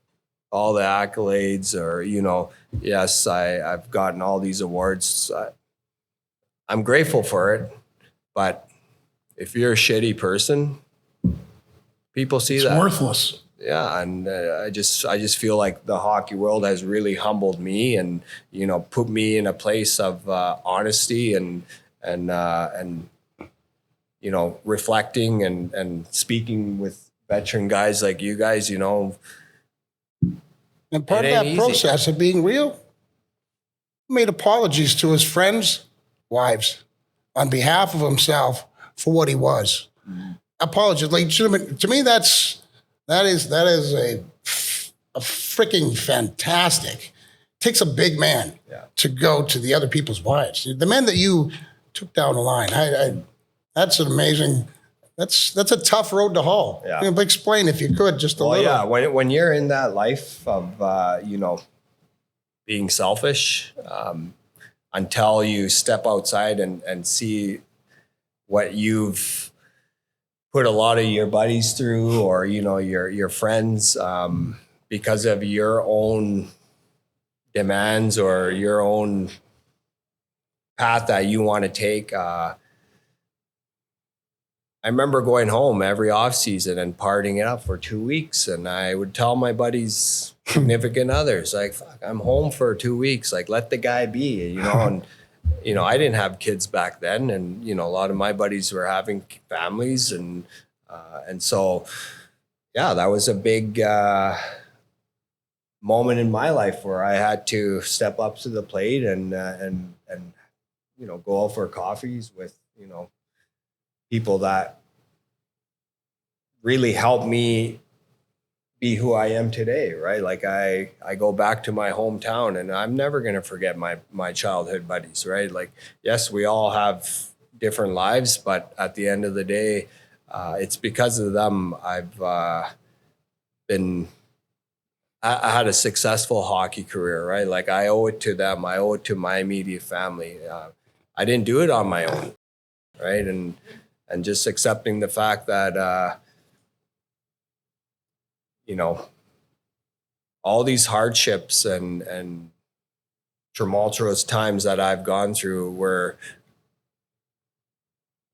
all the accolades or, yes, I've gotten all these awards. I'm grateful for it. But if you're a shitty person, people see It's that. worthless. Yeah, and I just feel like the hockey world has really humbled me and put me in a place of honesty and reflecting and speaking with veteran guys like you guys. And part of It ain't that easy. process of being real, he made apologies to his friends, wives, on behalf of himself for what he was. Apologies, like to me, that is a freaking fantastic. Takes a big man to go to the other people's wives. The men that you took down the line, that's an amazing. That's a tough road to haul. Yeah. Explain if you could just a little. Yeah, when you're in that life of being selfish, until you step outside and see what you've put a lot of your buddies through, or your friends, because of your own demands or your own path that you want to take. I remember going home every off season and partying it up for 2 weeks. And I would tell my buddies, significant others, like, fuck, I'm home for 2 weeks. Like, let the guy be, you know, and, you know, I didn't have kids back then. And, you know, a lot of my buddies were having families. And so, yeah, that was a big moment in my life where I had to step up to the plate and you know, go out for coffees with, you know, people that really helped me be who I am today, right? Like I go back to my hometown and I'm never going to forget my childhood buddies, right? Like, yes, we all have different lives, but at the end of the day, it's because of them I've I had a successful hockey career, right? Like I owe it to them. I owe it to my immediate family. I didn't do it on my own, right? And just accepting the fact that, you know, all these hardships and tumultuous times that I've gone through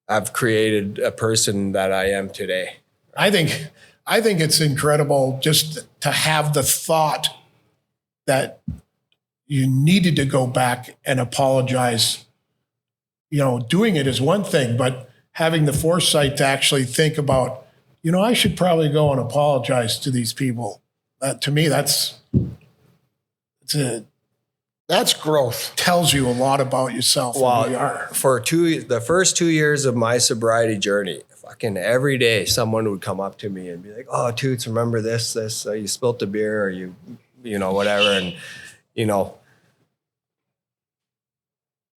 I've created a person that I am today. I think it's incredible just to have the thought that you needed to go back and apologize. You know, doing it is one thing, but having the foresight to actually think about, you know, I should probably go and apologize to these people. To me, that's growth. Tells you a lot about yourself. Well, and who you are. For the first 2 years of my sobriety journey, fucking every day someone would come up to me and be like, "Oh, Toots, remember this? You spilt the beer, or you know, whatever." And you know,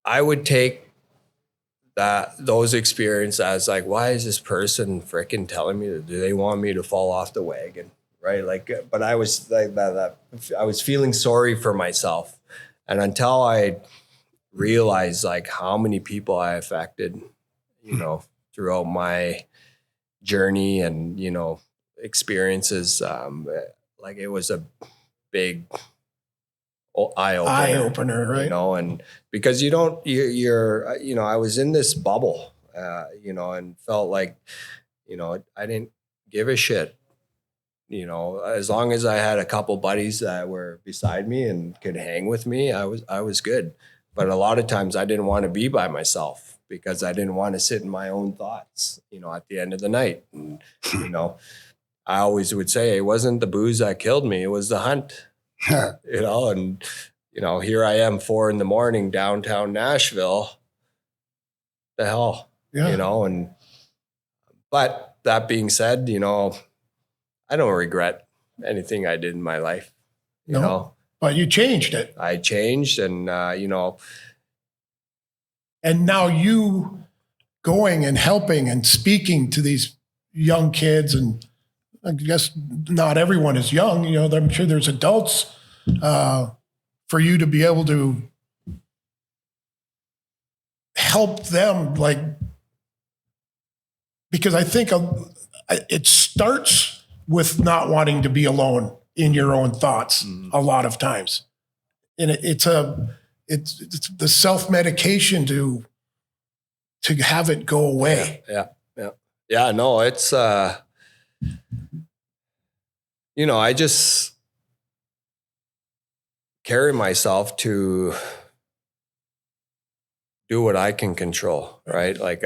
I would take those experiences as like, why is this person freaking telling me do they want me to fall off the wagon, right? Like, but I was like that. I was feeling sorry for myself, and until I realized like how many people I affected, you know, throughout my journey and, you know, experiences, like it was a big eye opener, right? You know, and because you're, you know, I was in this bubble, you know, and felt like, you know, I didn't give a shit, you know, as long as I had a couple buddies that were beside me and could hang with me, I was good. But a lot of times I didn't want to be by myself because I didn't want to sit in my own thoughts, you know, at the end of the night. And, you know, I always would say it wasn't the booze that killed me, it was the hunt. You know, and, you know, here I am 4 a.m. downtown Nashville. The hell, Yeah. You know, but that being said, you know, I don't regret anything I did in my life, you know. But you changed it. I changed and, you know. And now you going and helping and speaking to these young kids, and I guess not everyone is young, you know, I'm sure there's adults, for you to be able to help them, like, because I think it starts with not wanting to be alone in your own thoughts a lot of times. And it's the self-medication to have it go away. Yeah. No, it's, you know, I just carry myself to do what I can control, right? Like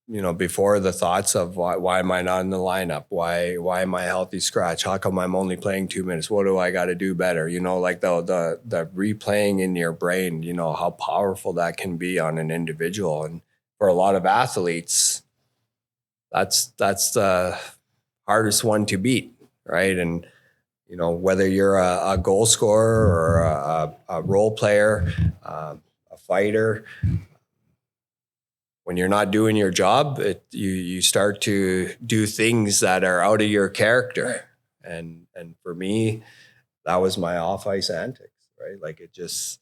you know, before the thoughts of why am I not in the lineup? Why am I a healthy scratch? How come I'm only playing 2 minutes? What do I got to do better? You know, like the replaying in your brain, you know, how powerful that can be on an individual. And for a lot of athletes, that's the hardest one to beat, right? And, you know, whether you're a goal scorer or a role player, a fighter, when you're not doing your job, you start to do things that are out of your character. And for me, that was my off ice antics, right? Like it just,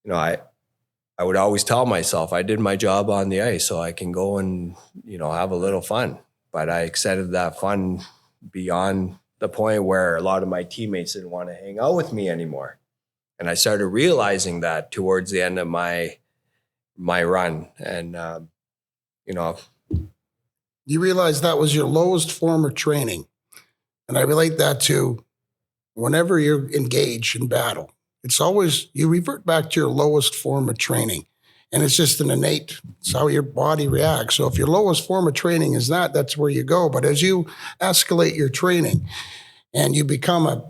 you know, I would always tell myself I did my job on the ice so I can go and, you know, have a little fun. But I extended that fun beyond the point where a lot of my teammates didn't want to hang out with me anymore. And I started realizing that towards the end of my run. And You realize that was your lowest form of training. And I relate that to whenever you're engaged in battle, it's always, you revert back to your lowest form of training. And it's just an innate, it's how your body reacts. So if your lowest form of training is that, that's where you go. But as you escalate your training and you become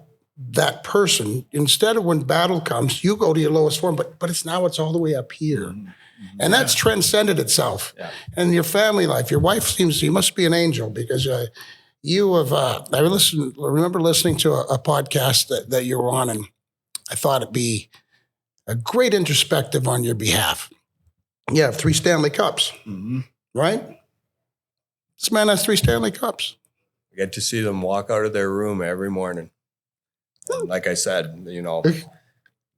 that person, instead of when battle comes, you go to your lowest form, but it's all the way up here. Mm-hmm. And that's transcended itself. Yeah. And your family life, your wife you must be an angel, because you have, I remember listening to a podcast that you were on, and I thought it'd be a great introspective on your behalf. You have 3 Stanley Cups, right? This man has 3 Stanley Cups. I get to see them walk out of their room every morning. And like I said,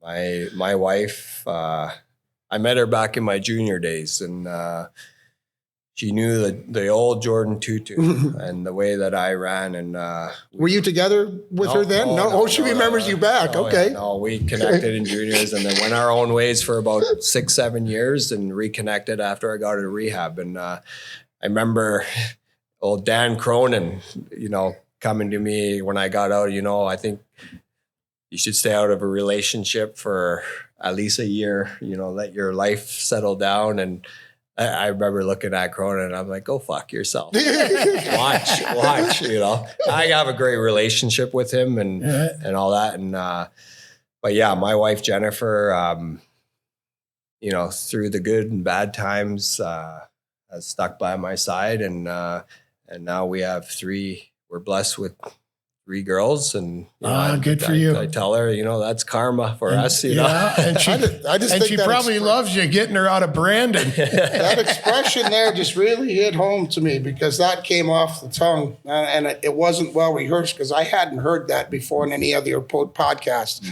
my wife, I met her back in my junior days, and she knew the old Jordin Tootoo and the way that I ran. And were you together with her then? No. She remembers you back. Okay. Yeah, no, we connected in juniors and then went our own ways for about 6-7 years and reconnected after I got out of rehab. And I remember old Dan Cronin, coming to me when I got out. I think you should stay out of a relationship for at least a year. Let your life settle down. And I remember looking at Cronin and I'm like, go fuck yourself. watch. I have a great relationship with him and all that. And, but yeah, my wife, Jennifer, through the good and bad times, has stuck by my side. And now we have 3, we're blessed with 3 girls, and good for you. I tell her, that's karma for us. And she, I just think she probably loves you getting her out of Brandon. That expression there just really hit home to me, because that came off the tongue, and it wasn't well rehearsed, because I hadn't heard that before in any other podcast.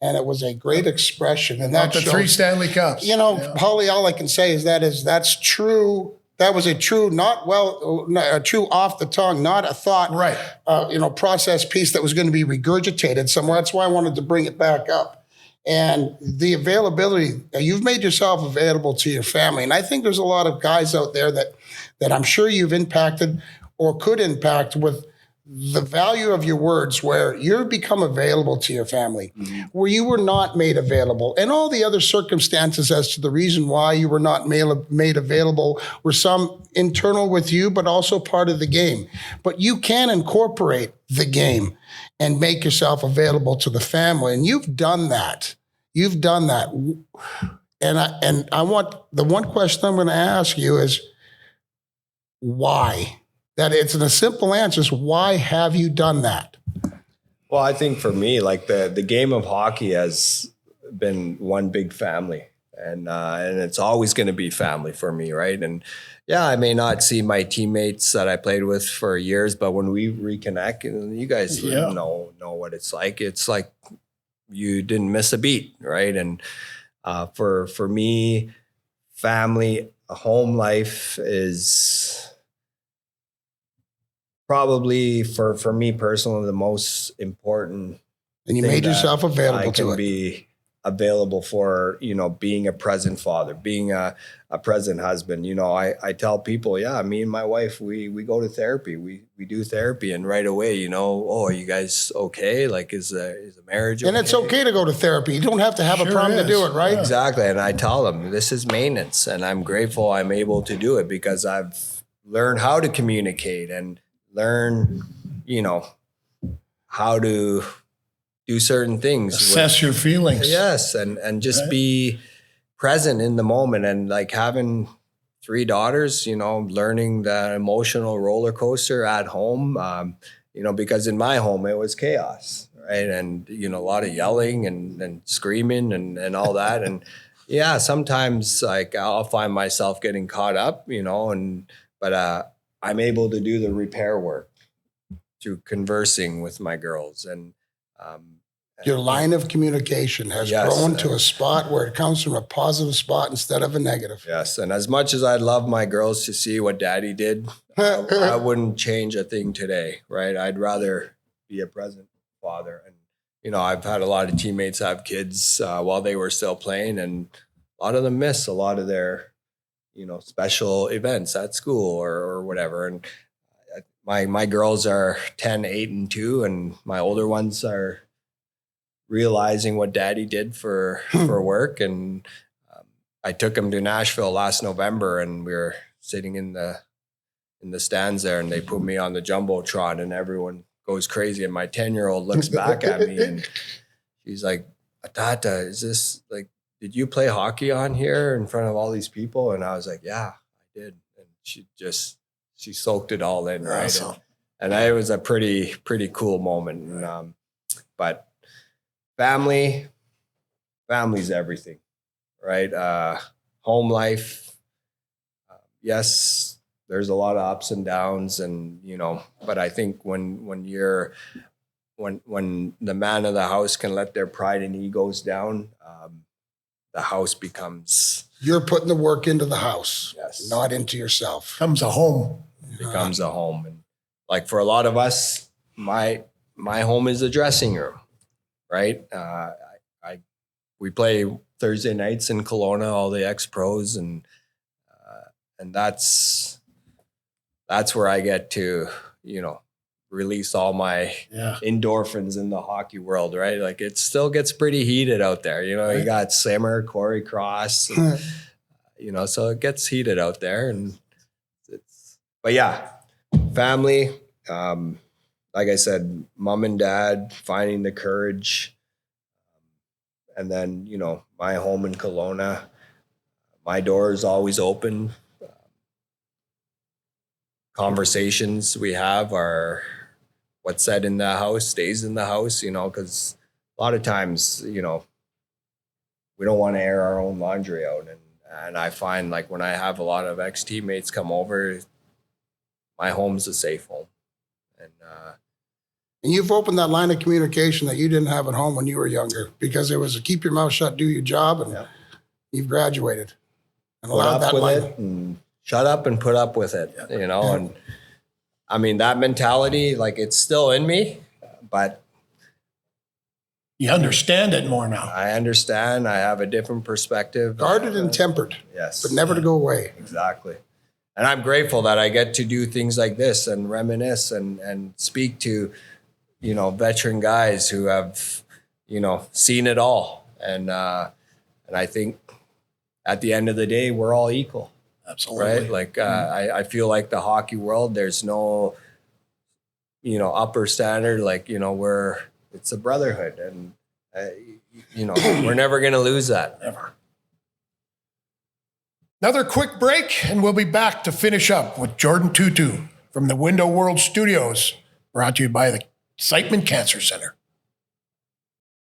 And it was a great expression. And that's the 3 Stanley Cups. Hully, all I can say is that's true. That was a true, a true off the tongue, not a thought, right? Process piece that was going to be regurgitated somewhere. That's why I wanted to bring it back up. And the availability, you've made yourself available to your family. And I think there's a lot of guys out there that I'm sure you've impacted or could impact with the value of your words, where you've become available to your family, where you were not made available, and all the other circumstances as to the reason why you were not made available were some internal with you, but also part of the game. But you can incorporate the game and make yourself available to the family. And you've done that. And I want, the one question I'm going to ask you is, why? That it's in a simple answer is, why have you done that? Well, I think for me, like the game of hockey has been one big family, and it's always going to be family for me, right? And yeah, I may not see my teammates that I played with for years, but when we reconnect, and you guys know what it's like. It's like you didn't miss a beat, right? And for me, family, home life is probably for me personally the most important. And you made yourself available to it. Be available for, being a present father, being a present husband. I tell people, me and my wife, we go to therapy. We do therapy, and right away, are you guys okay? Like, is a marriage okay? And it's okay to go to therapy. You don't have to have a problem to do it, right? Exactly. And I tell them, this is maintenance, and I'm grateful I'm able to do it, because I've learned how to communicate and learn, how to do certain things. Assess your feelings. Yes. And just be present in the moment. And like having 3 daughters, learning the emotional roller coaster at home, because in my home it was chaos, right? And, a lot of yelling and screaming and all that. And yeah, sometimes like I'll find myself getting caught up, but I'm able to do the repair work through conversing with my girls. And your line of communication has grown to a spot where it comes from a positive spot instead of a negative. Yes. And as much as I'd love my girls to see what daddy did, I wouldn't change a thing today, right? I'd rather be a present father. And, I've had a lot of teammates have kids while they were still playing, and a lot of them miss a lot of their special events at school or whatever. And my girls are 10, 8, and 2, and my older ones are realizing what daddy did for work. And I took them to Nashville last November, and we were sitting in the stands there, and they put me on the Jumbotron, and everyone goes crazy. And my 10-year-old looks back at me and she's like, Tata, is this like, did you play hockey on here in front of all these people? And I was like, yeah, I did. And she soaked it all in. Right. Awesome. And it was a pretty cool moment. And, but family's everything, right? Home life. Yes, there's a lot of ups and downs, and but I think when the man of the house can let their pride and egos down, the house becomes. You're putting the work into the house, yes, not into yourself. Comes a home. Becomes a home, and like for a lot of us, my home is a dressing room, right? We play Thursday nights in Kelowna, all the ex-pros, and that's where I get to, release all my endorphins in the hockey world, right? Like it still gets pretty heated out there. You got Simmer, Corey Cross, and, so it gets heated out there. And but yeah, family, like I said, mom and dad, finding the courage. And then, my home in Kelowna, my door is always open. Conversations we have are what's said in the house stays in the house, because a lot of times, we don't want to air our own laundry out. And I find like when I have a lot of ex-teammates come over, my home's a safe home. And you've opened that line of communication that you didn't have at home when you were younger, because it was a keep your mouth shut, do your job, and you've graduated. And allowed that line. And shut up and put up with it, and I mean, that mentality, like it's still in me, but You understand it more now. I understand. I have a different perspective. Guarded and tempered. Yes. But never to go away. Exactly. And I'm grateful that I get to do things like this and reminisce and speak to, veteran guys who have, seen it all. And I think at the end of the day, we're all equal. Absolutely. Right? Like, I feel like the hockey world, there's no, upper standard. Like, it's a brotherhood, and, we're never going to lose that. Never. Another quick break, and we'll be back to finish up with Jordin Tootoo from the Window World Studios, brought to you by the Siteman Cancer Center.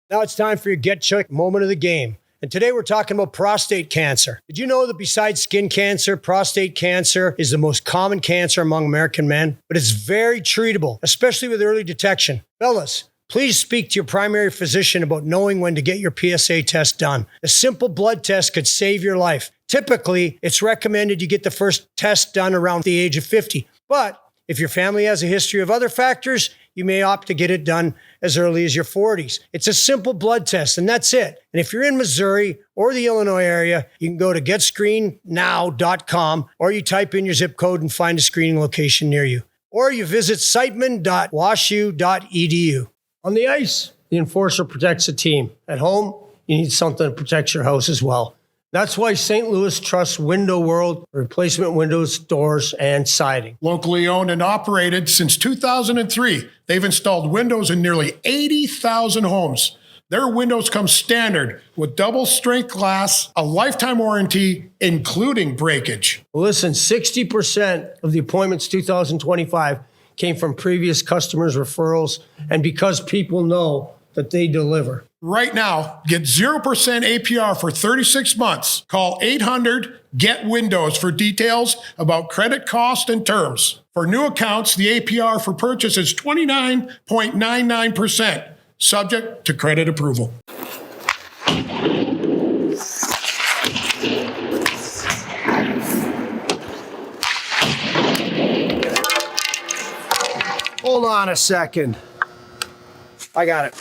Now it's time for your Get Check moment of the game. And today we're talking about prostate cancer. Did you know that besides skin cancer, prostate cancer is the most common cancer among American men? But it's very treatable, especially with early detection. Fellas, please speak to your primary physician about knowing when to get your PSA test done. A simple blood test could save your life. Typically, it's recommended you get the first test done around the age of 50. But if your family has a history of other factors, you may opt to get it done as early as your 40s. It's a simple blood test, and that's it. And if you're in Missouri or the Illinois area, you can go to getscreennow.com, or you type in your zip code and find a screening location near you. Or you visit siteman.washu.edu. On the ice, the enforcer protects the team. At home, you need something to protect your house as well. That's why St. Louis trusts Window World for replacement windows, doors, and siding. Locally owned and operated since 2003, they've installed windows in nearly 80,000 homes. Their windows come standard with double strength glass, a lifetime warranty, including breakage. Listen, 60% of the appointments 2025 came from previous customers' referrals, and because people know that they deliver. Right now, get 0% APR for 36 months. Call 800-GET-WINDOWS for details about credit cost and terms. For new accounts, the APR for purchase is 29.99%, subject to credit approval. Hold on a second. I got it.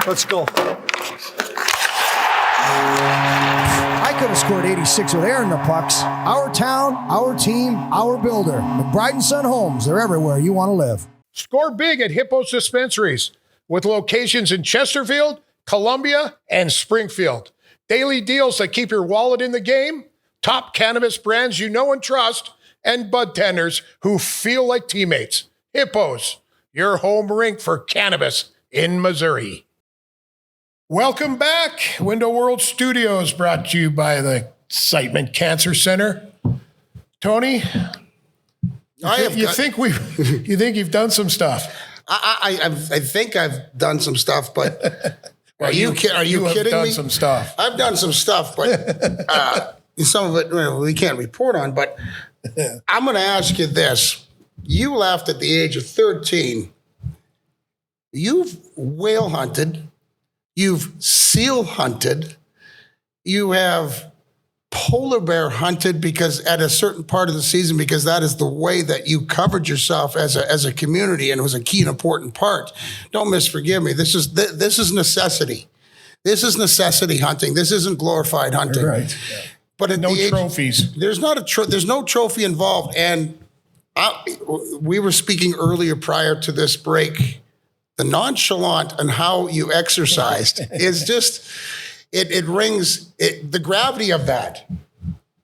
Let's go. could have scored 86 with air in the pucks. Our town, our team, our builder. McBride & Son Homes. They're everywhere you want to live. Score big at Hippo's Dispensaries with locations in Chesterfield, Columbia, and Springfield. Daily deals that keep your wallet in the game, top cannabis brands you know and trust, and bud tenders who feel like teammates. Hippos, your home rink for cannabis in Missouri. Welcome back. Window World Studios brought to you by the Excitement Cancer Center. Tony, you think you've done some stuff? I think I've done some stuff, but are you kidding me? Done some stuff. I've done some stuff, but some of it we can't report on. But I'm going to ask you this: you left at the age of 13. You've whale hunted. You've seal hunted. You have polar bear hunted because at a certain part of the season, because that is the way that you covered yourself as a community, and it was a key and important part. Don't misforgive me. This is necessity. This is necessity hunting. This isn't glorified hunting. Right. But at No the age, trophies. there's there's no trophy involved. And we were speaking earlier prior to this break. The nonchalant and how you exercised is just, it rings, the gravity of that.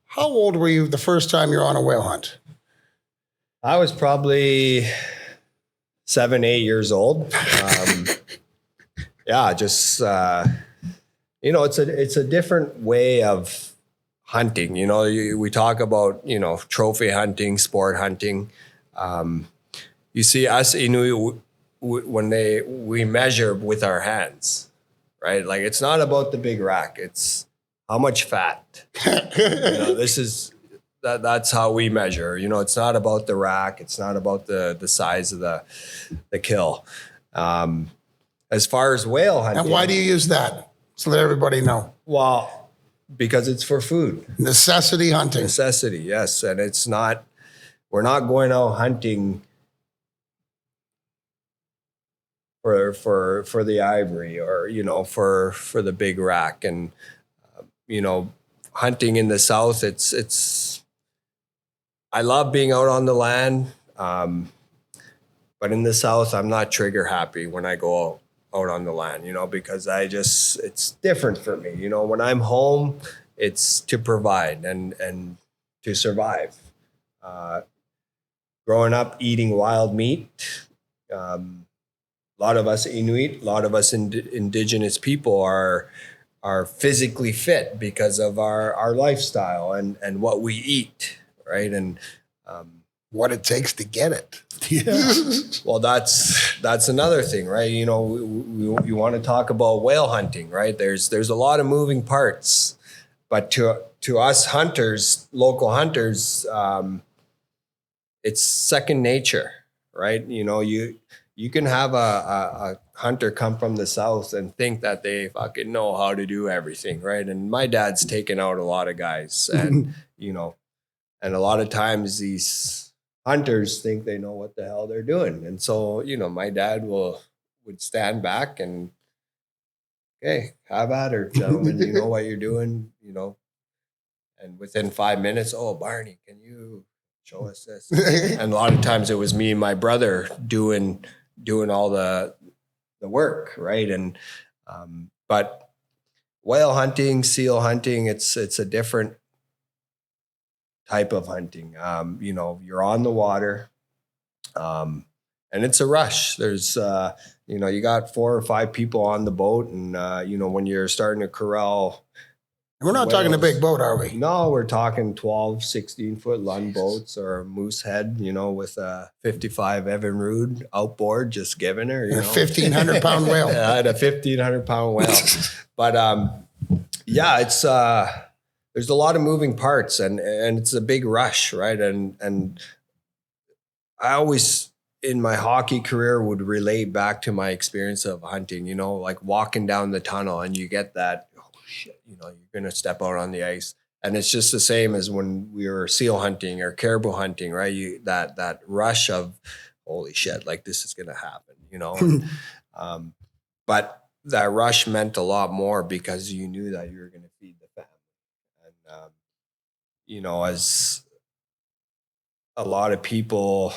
How old were you the first time you're on a whale hunt? I was probably 7, 8 years old. It's a different way of hunting. We talk about, trophy hunting, sport hunting. You see us Inuit, when we measure with our hands, right? Like, it's not about the big rack. It's how much fat. That's how we measure. It's not about the rack. It's not about the size of the kill. As far as whale hunting. And why do you use that? So let everybody know. Well, because it's for food. Necessity hunting. Necessity, yes. And we're not going out hunting for the ivory or, for the big rack. And, hunting in the South, I love being out on the land. But in the South, I'm not trigger happy when I go out on the land, because it's different for me. When I'm home, it's to provide and to survive. Growing up eating wild meat, a lot of us Inuit, a lot of us indigenous people are physically fit because of our lifestyle and what we eat, right? And what it takes to get it. Yeah. Well, that's another thing, right? You want to talk about whale hunting, right? There's a lot of moving parts, but to us hunters, local hunters, it's second nature, right? You can have a hunter come from the South and think that they fucking know how to do everything, right? And my dad's taken out a lot of guys, and and a lot of times these hunters think they know what the hell they're doing, and so my dad would stand back and, okay, have at her, gentlemen. You know what you're doing, and within 5 minutes, oh, Barney, can you show us this? And a lot of times it was me and my brother doing all the work, right? And but whale hunting, seal hunting, it's a different type of hunting. You're on the water, and it's a rush. There's you got 4 or 5 people on the boat, and when you're starting to corral. We're not talking a big boat, are we? No, we're talking 12, 16-foot Lund boats or moose head, with a 55 Evinrude outboard, just giving her, A 1,500-pound whale. Yeah, I had a 1,500-pound whale. But, it's there's a lot of moving parts, and it's a big rush, right? And I always, in my hockey career, would relate back to my experience of hunting, like walking down the tunnel and you get that, shit, you're going to step out on the ice. And it's just the same as when we were seal hunting or caribou hunting, right? That rush of, holy shit, like this is going to happen, but that rush meant a lot more because you knew that you were going to feed the family. And as a lot of people,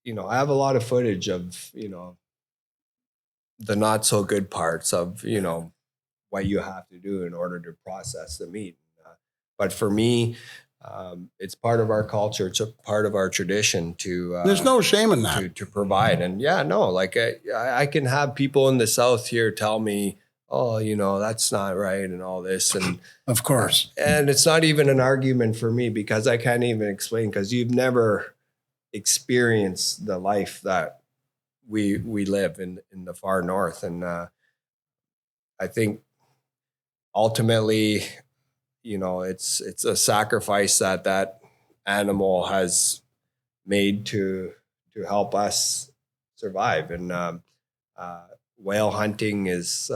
I have a lot of footage of, the not so good parts of, what you have to do in order to process the meat. But for me, it's part of our culture. It's a part of our tradition to. There's no shame in that. To provide, and like I can have people in the South here tell me, oh, that's not right, and all this, and Of course. and it's not even an argument for me because I can't even explain because you've never experienced the life that we live in the far north, and I think ultimately, it's a sacrifice that animal has made to help us survive. And whale hunting is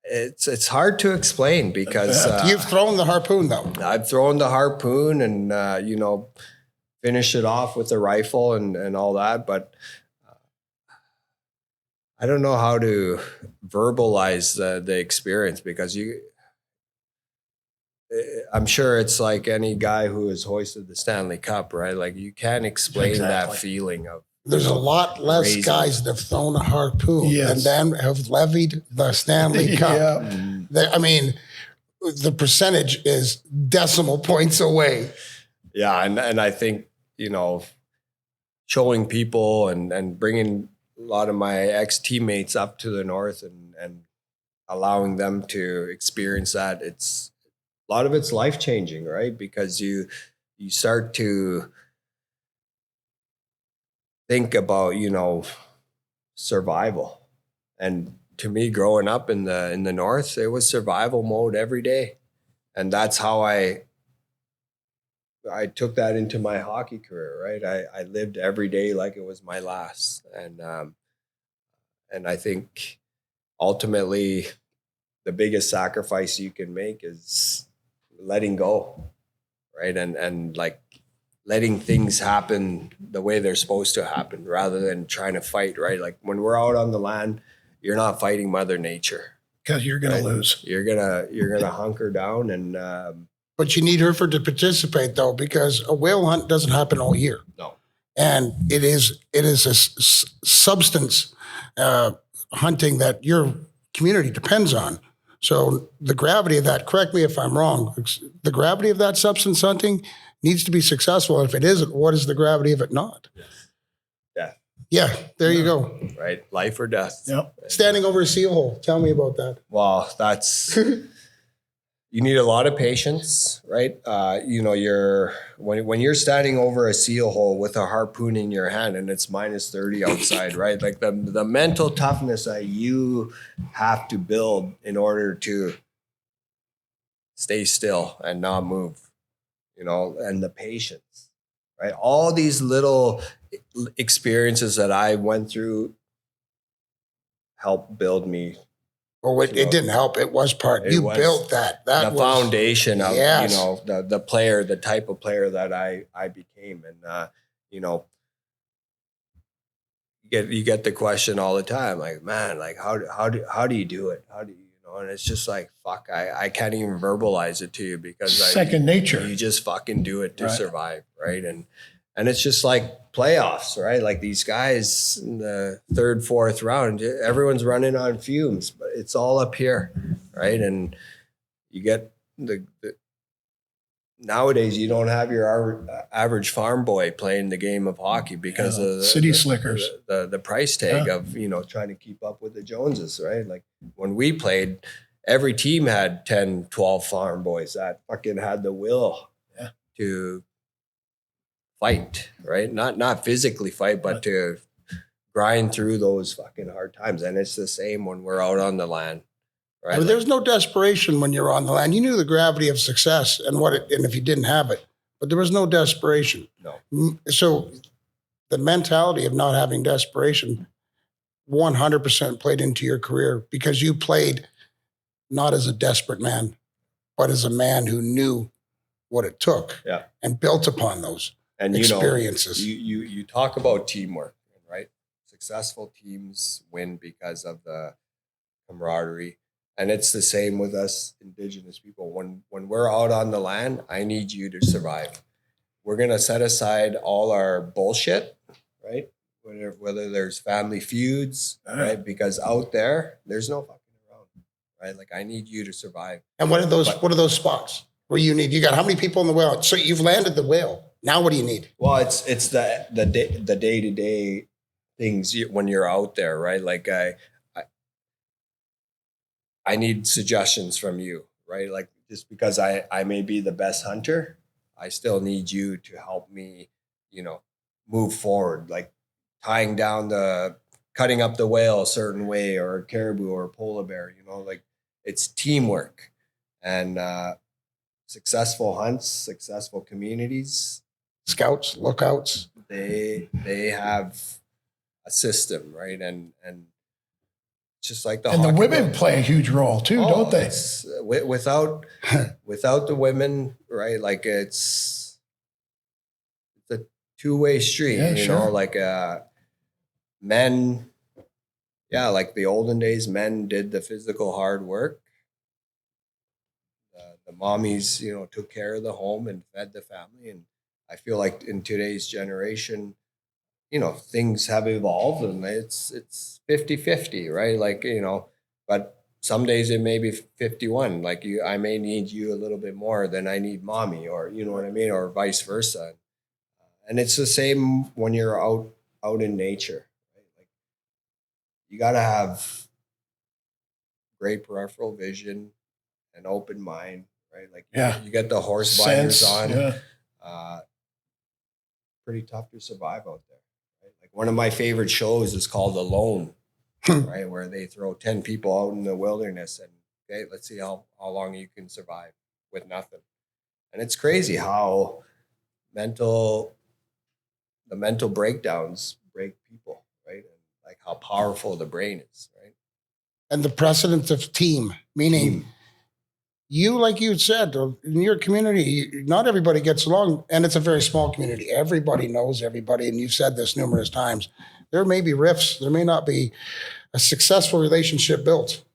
it's hard to explain because You've thrown the harpoon, though. I've thrown the harpoon and finish it off with a rifle and all that, but I don't know how to verbalize the experience because I'm sure it's like any guy who has hoisted the Stanley Cup, right? Like you can't explain that feeling of. There's a lot less crazy guys that have thrown a harpoon Yes. and then have levied the Stanley Cup. Yeah. I mean, the percentage is decimal points away. Yeah, and I think showing people and bringing a lot of my ex-teammates up to the north and allowing them to experience that, a lot of it's life-changing, right? Because you start to think about survival. And to me, growing up in the north, it was survival mode every day, and that's how I took that into my hockey career, right? I lived every day like it was my last. And I think ultimately the biggest sacrifice you can make is letting go, right? And like letting things happen the way they're supposed to happen rather than trying to fight, right? Like when we're out on the land, you're not fighting Mother Nature. Because you're going to lose. You're gonna hunker down and But you need her to participate, though, because a whale hunt doesn't happen all year. no. And it is a substance hunting that your community depends on. So the gravity of that, correct me if I'm wrong, the gravity of that substance hunting needs to be successful. And if it isn't, what is the gravity of it not? Death, Yeah, there you go. right? Life or death. Yep. Standing over a seal hole. Tell me about that. Well, that's you need a lot of patience, right? When you're standing over a seal hole with a harpoon in your hand and it's minus 30 outside, right? Like the mental toughness that you have to build in order to stay still and not move, and the patience, right? All these little experiences that I went through helped build me. Well, it didn't help. It was part. It You was built that. That the was foundation of Yes. the player, the type of player that I became, and you get the question all the time, like, man, like how do you do it? How do you and it's just like, fuck, I can't even verbalize it to you because Second nature. you just fucking do it to Right. survive, right? And it's just like playoffs, right? Like these guys in the third, fourth round, everyone's running on fumes, but it's all up here, right? And you get the nowadays you don't have your average farm boy playing the game of hockey because of the City slickers. the price tag of trying to keep up with the Joneses, right? Like when we played, every team had 10, 12 farm boys that fucking had the will to fight, right? Not physically fight, but to grind through those fucking hard times. And it's the same when we're out on the land, right? I mean, there's no desperation when you're on the land. You knew the gravity of success and and if you didn't have it, but there was no desperation. No. So the mentality of not having desperation 100% played into your career because you played not as a desperate man, but as a man who knew what it took and built upon those experiences. You talk about teamwork, right? Successful teams win because of the camaraderie. And it's the same with us Indigenous people. When we're out on the land, I need you to survive. We're going to set aside all our bullshit, right? Whether there's family feuds, right? Because out there's no fucking around, right? Like, I need you to survive. And what are those spots where you got how many people in the whale? So you've landed the whale. Now what do you need? Well, it's the day-to-day things when you're out there, right? Like, I need suggestions from you, right? Like, just because I may be the best hunter, I still need you to help me, move forward. Like, cutting up the whale a certain way, or a caribou or a polar bear, like, it's teamwork. And successful hunts, successful communities, scouts, lookouts, they have a system, right? And just like and the women play a huge role too, don't they? Without the women, right? Like, it's a two-way street, like men, like the olden days, men did the physical hard work. The mommies, took care of the home and fed the family. And I feel like in today's generation, things have evolved, and it's 50-50, right? Like, but some days it may be 51. Like, I may need you a little bit more than I need mommy, or, you know what I mean? Or vice versa. And it's the same when you're out in nature, right? Like, you got to have great peripheral vision, an open mind, right? Like, you get the horse blinders on. Pretty tough to survive out there. Like, one of my favorite shows is called Alone, right? Where they throw 10 people out in the wilderness and, okay, let's see how long you can survive with nothing. And it's crazy how the mental breakdowns break people, right? And like, how powerful the brain is, right? And the precedence of team, meaning you, like you said, in your community, not everybody gets along, and it's a very small community. Everybody knows everybody, and you've said this numerous times. There may be rifts. There may not be a successful relationship built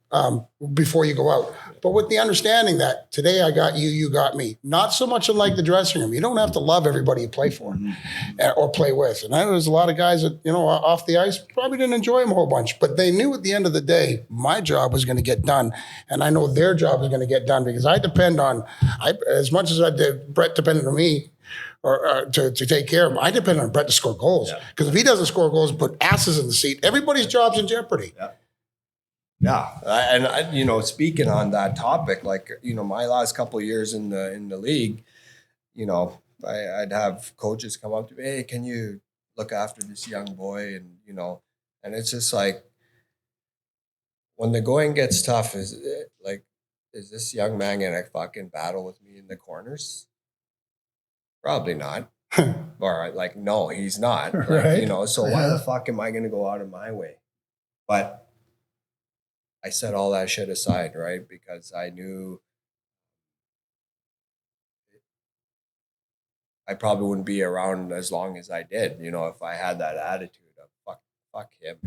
before you go out. But with the understanding that today I got you, you got me. Not so much unlike the dressing room. You don't have to love everybody you play for or play with. And I know there's a lot of guys that, off the ice probably didn't enjoy them a whole bunch, but they knew at the end of the day, my job was going to get done. And I know their job is going to get done, because I depend on, as much as Brett depended on me, or to take care of him, I depend on Brett to score goals. Because if he doesn't score goals, put asses in the seat, everybody's job's in jeopardy. Yeah. And speaking on that topic, like, my last couple of years in the league, I'd have coaches come up to me, hey, can you look after this young boy? And, and it's just like, when the going gets tough, is this young man going to fucking battle with me in the corners? Probably not. Or like, no, he's not. Right. So why the fuck am I going to go out of my way? But I set all that shit aside, right? Because I knew I probably wouldn't be around as long as I did, if I had that attitude of fuck him,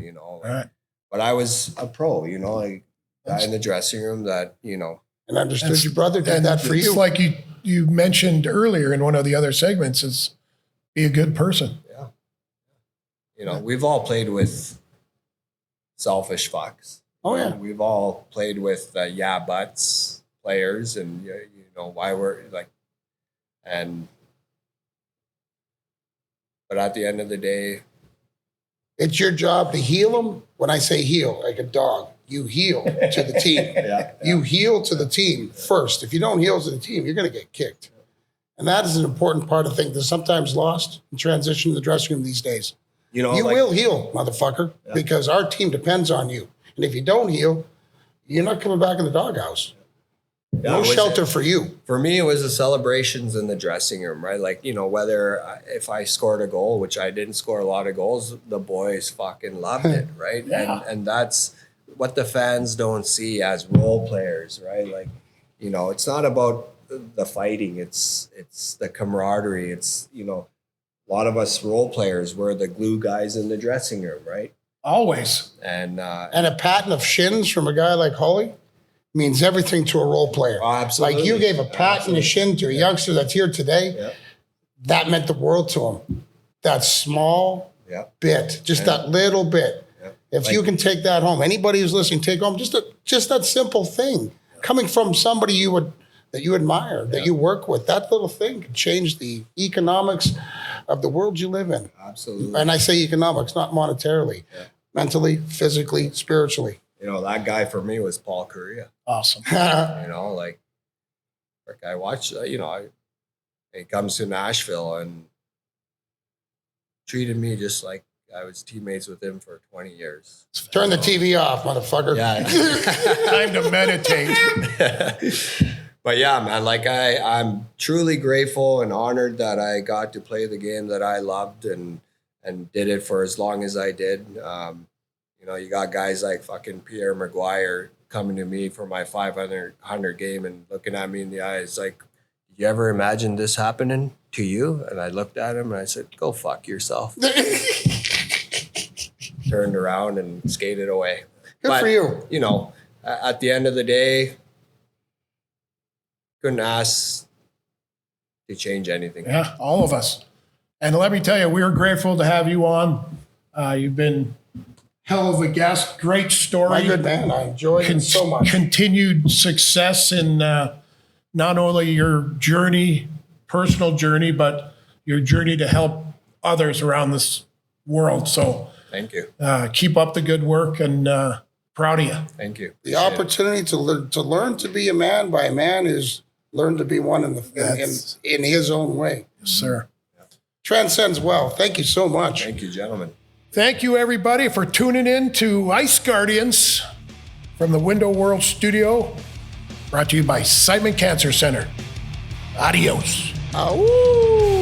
Right. But I was a pro, like guy in the dressing room that, And understood your brother did that for you. It's like you mentioned earlier in one of the other segments, is be a good person. Yeah. We've all played with selfish fucks. Oh, yeah. We've all played with buts players, and why we're like, but at the end of the day, it's your job to heal them. When I say heal, like a dog, you heal to the team. You heal to the team first. If you don't heal to the team, you're going to get kicked. And that is an important part of things that's sometimes lost in transition to the dressing room these days. You will heal, motherfucker, because our team depends on you. And if you don't heal, you're not coming back in the doghouse. No shelter for you. For me, it was the celebrations in the dressing room, right? Like, whether if I scored a goal, which I didn't score a lot of goals, the boys fucking loved it, right? And that's what the fans don't see as role players, right? Like, it's not about the fighting. It's the camaraderie. It's, a lot of us role players were the glue guys in the dressing room, right? Always. And a patent of shins from a guy like Hully. means everything to a role player. Oh, absolutely. Like you gave a pat in the shin to a youngster that's here today. Yep. That meant the world to him. That small bit, just that little bit. Yep. If you can take that home, anybody who's listening, take home just that simple thing coming from somebody that you admire, that you work with. That little thing can change the economics of the world you live in. Absolutely. And I say economics, not monetarily, mentally, physically, spiritually. You know, that guy for me was Paul Correa. Awesome. You know, like I watched, he comes to Nashville and treated me just like I was teammates with him for 20 years. Turn the TV off, motherfucker. Yeah. Time to meditate. But yeah, man, like I'm truly grateful and honored that I got to play the game that I loved and did it for as long as I did. You know, you got guys like fucking Pierre Maguire coming to me for my 500 game and looking at me in the eyes like, "Did you ever imagine this happening to you?" And I looked at him and I said, "Go fuck yourself." Turned around and skated away. Good for you. You know, at the end of the day, couldn't ask to change anything. Yeah, all of us. And let me tell you, we're grateful to have you on. You've been hell of a guest. Great story. My good man, I enjoyed it so much. Continued success in not only your journey, personal journey, but your journey to help others around this world. So Thank you. Keep up the good work, and proud of you. Thank you. The opportunity to learn to be a man by a man is learn to be one in his own way. Yes, sir. Transcends well. Thank you so much. Thank you, gentlemen. Thank you, everybody, for tuning in to Ice Guardians from the Window World Studio, brought to you by Simon Cancer Center. Adios. Awoo.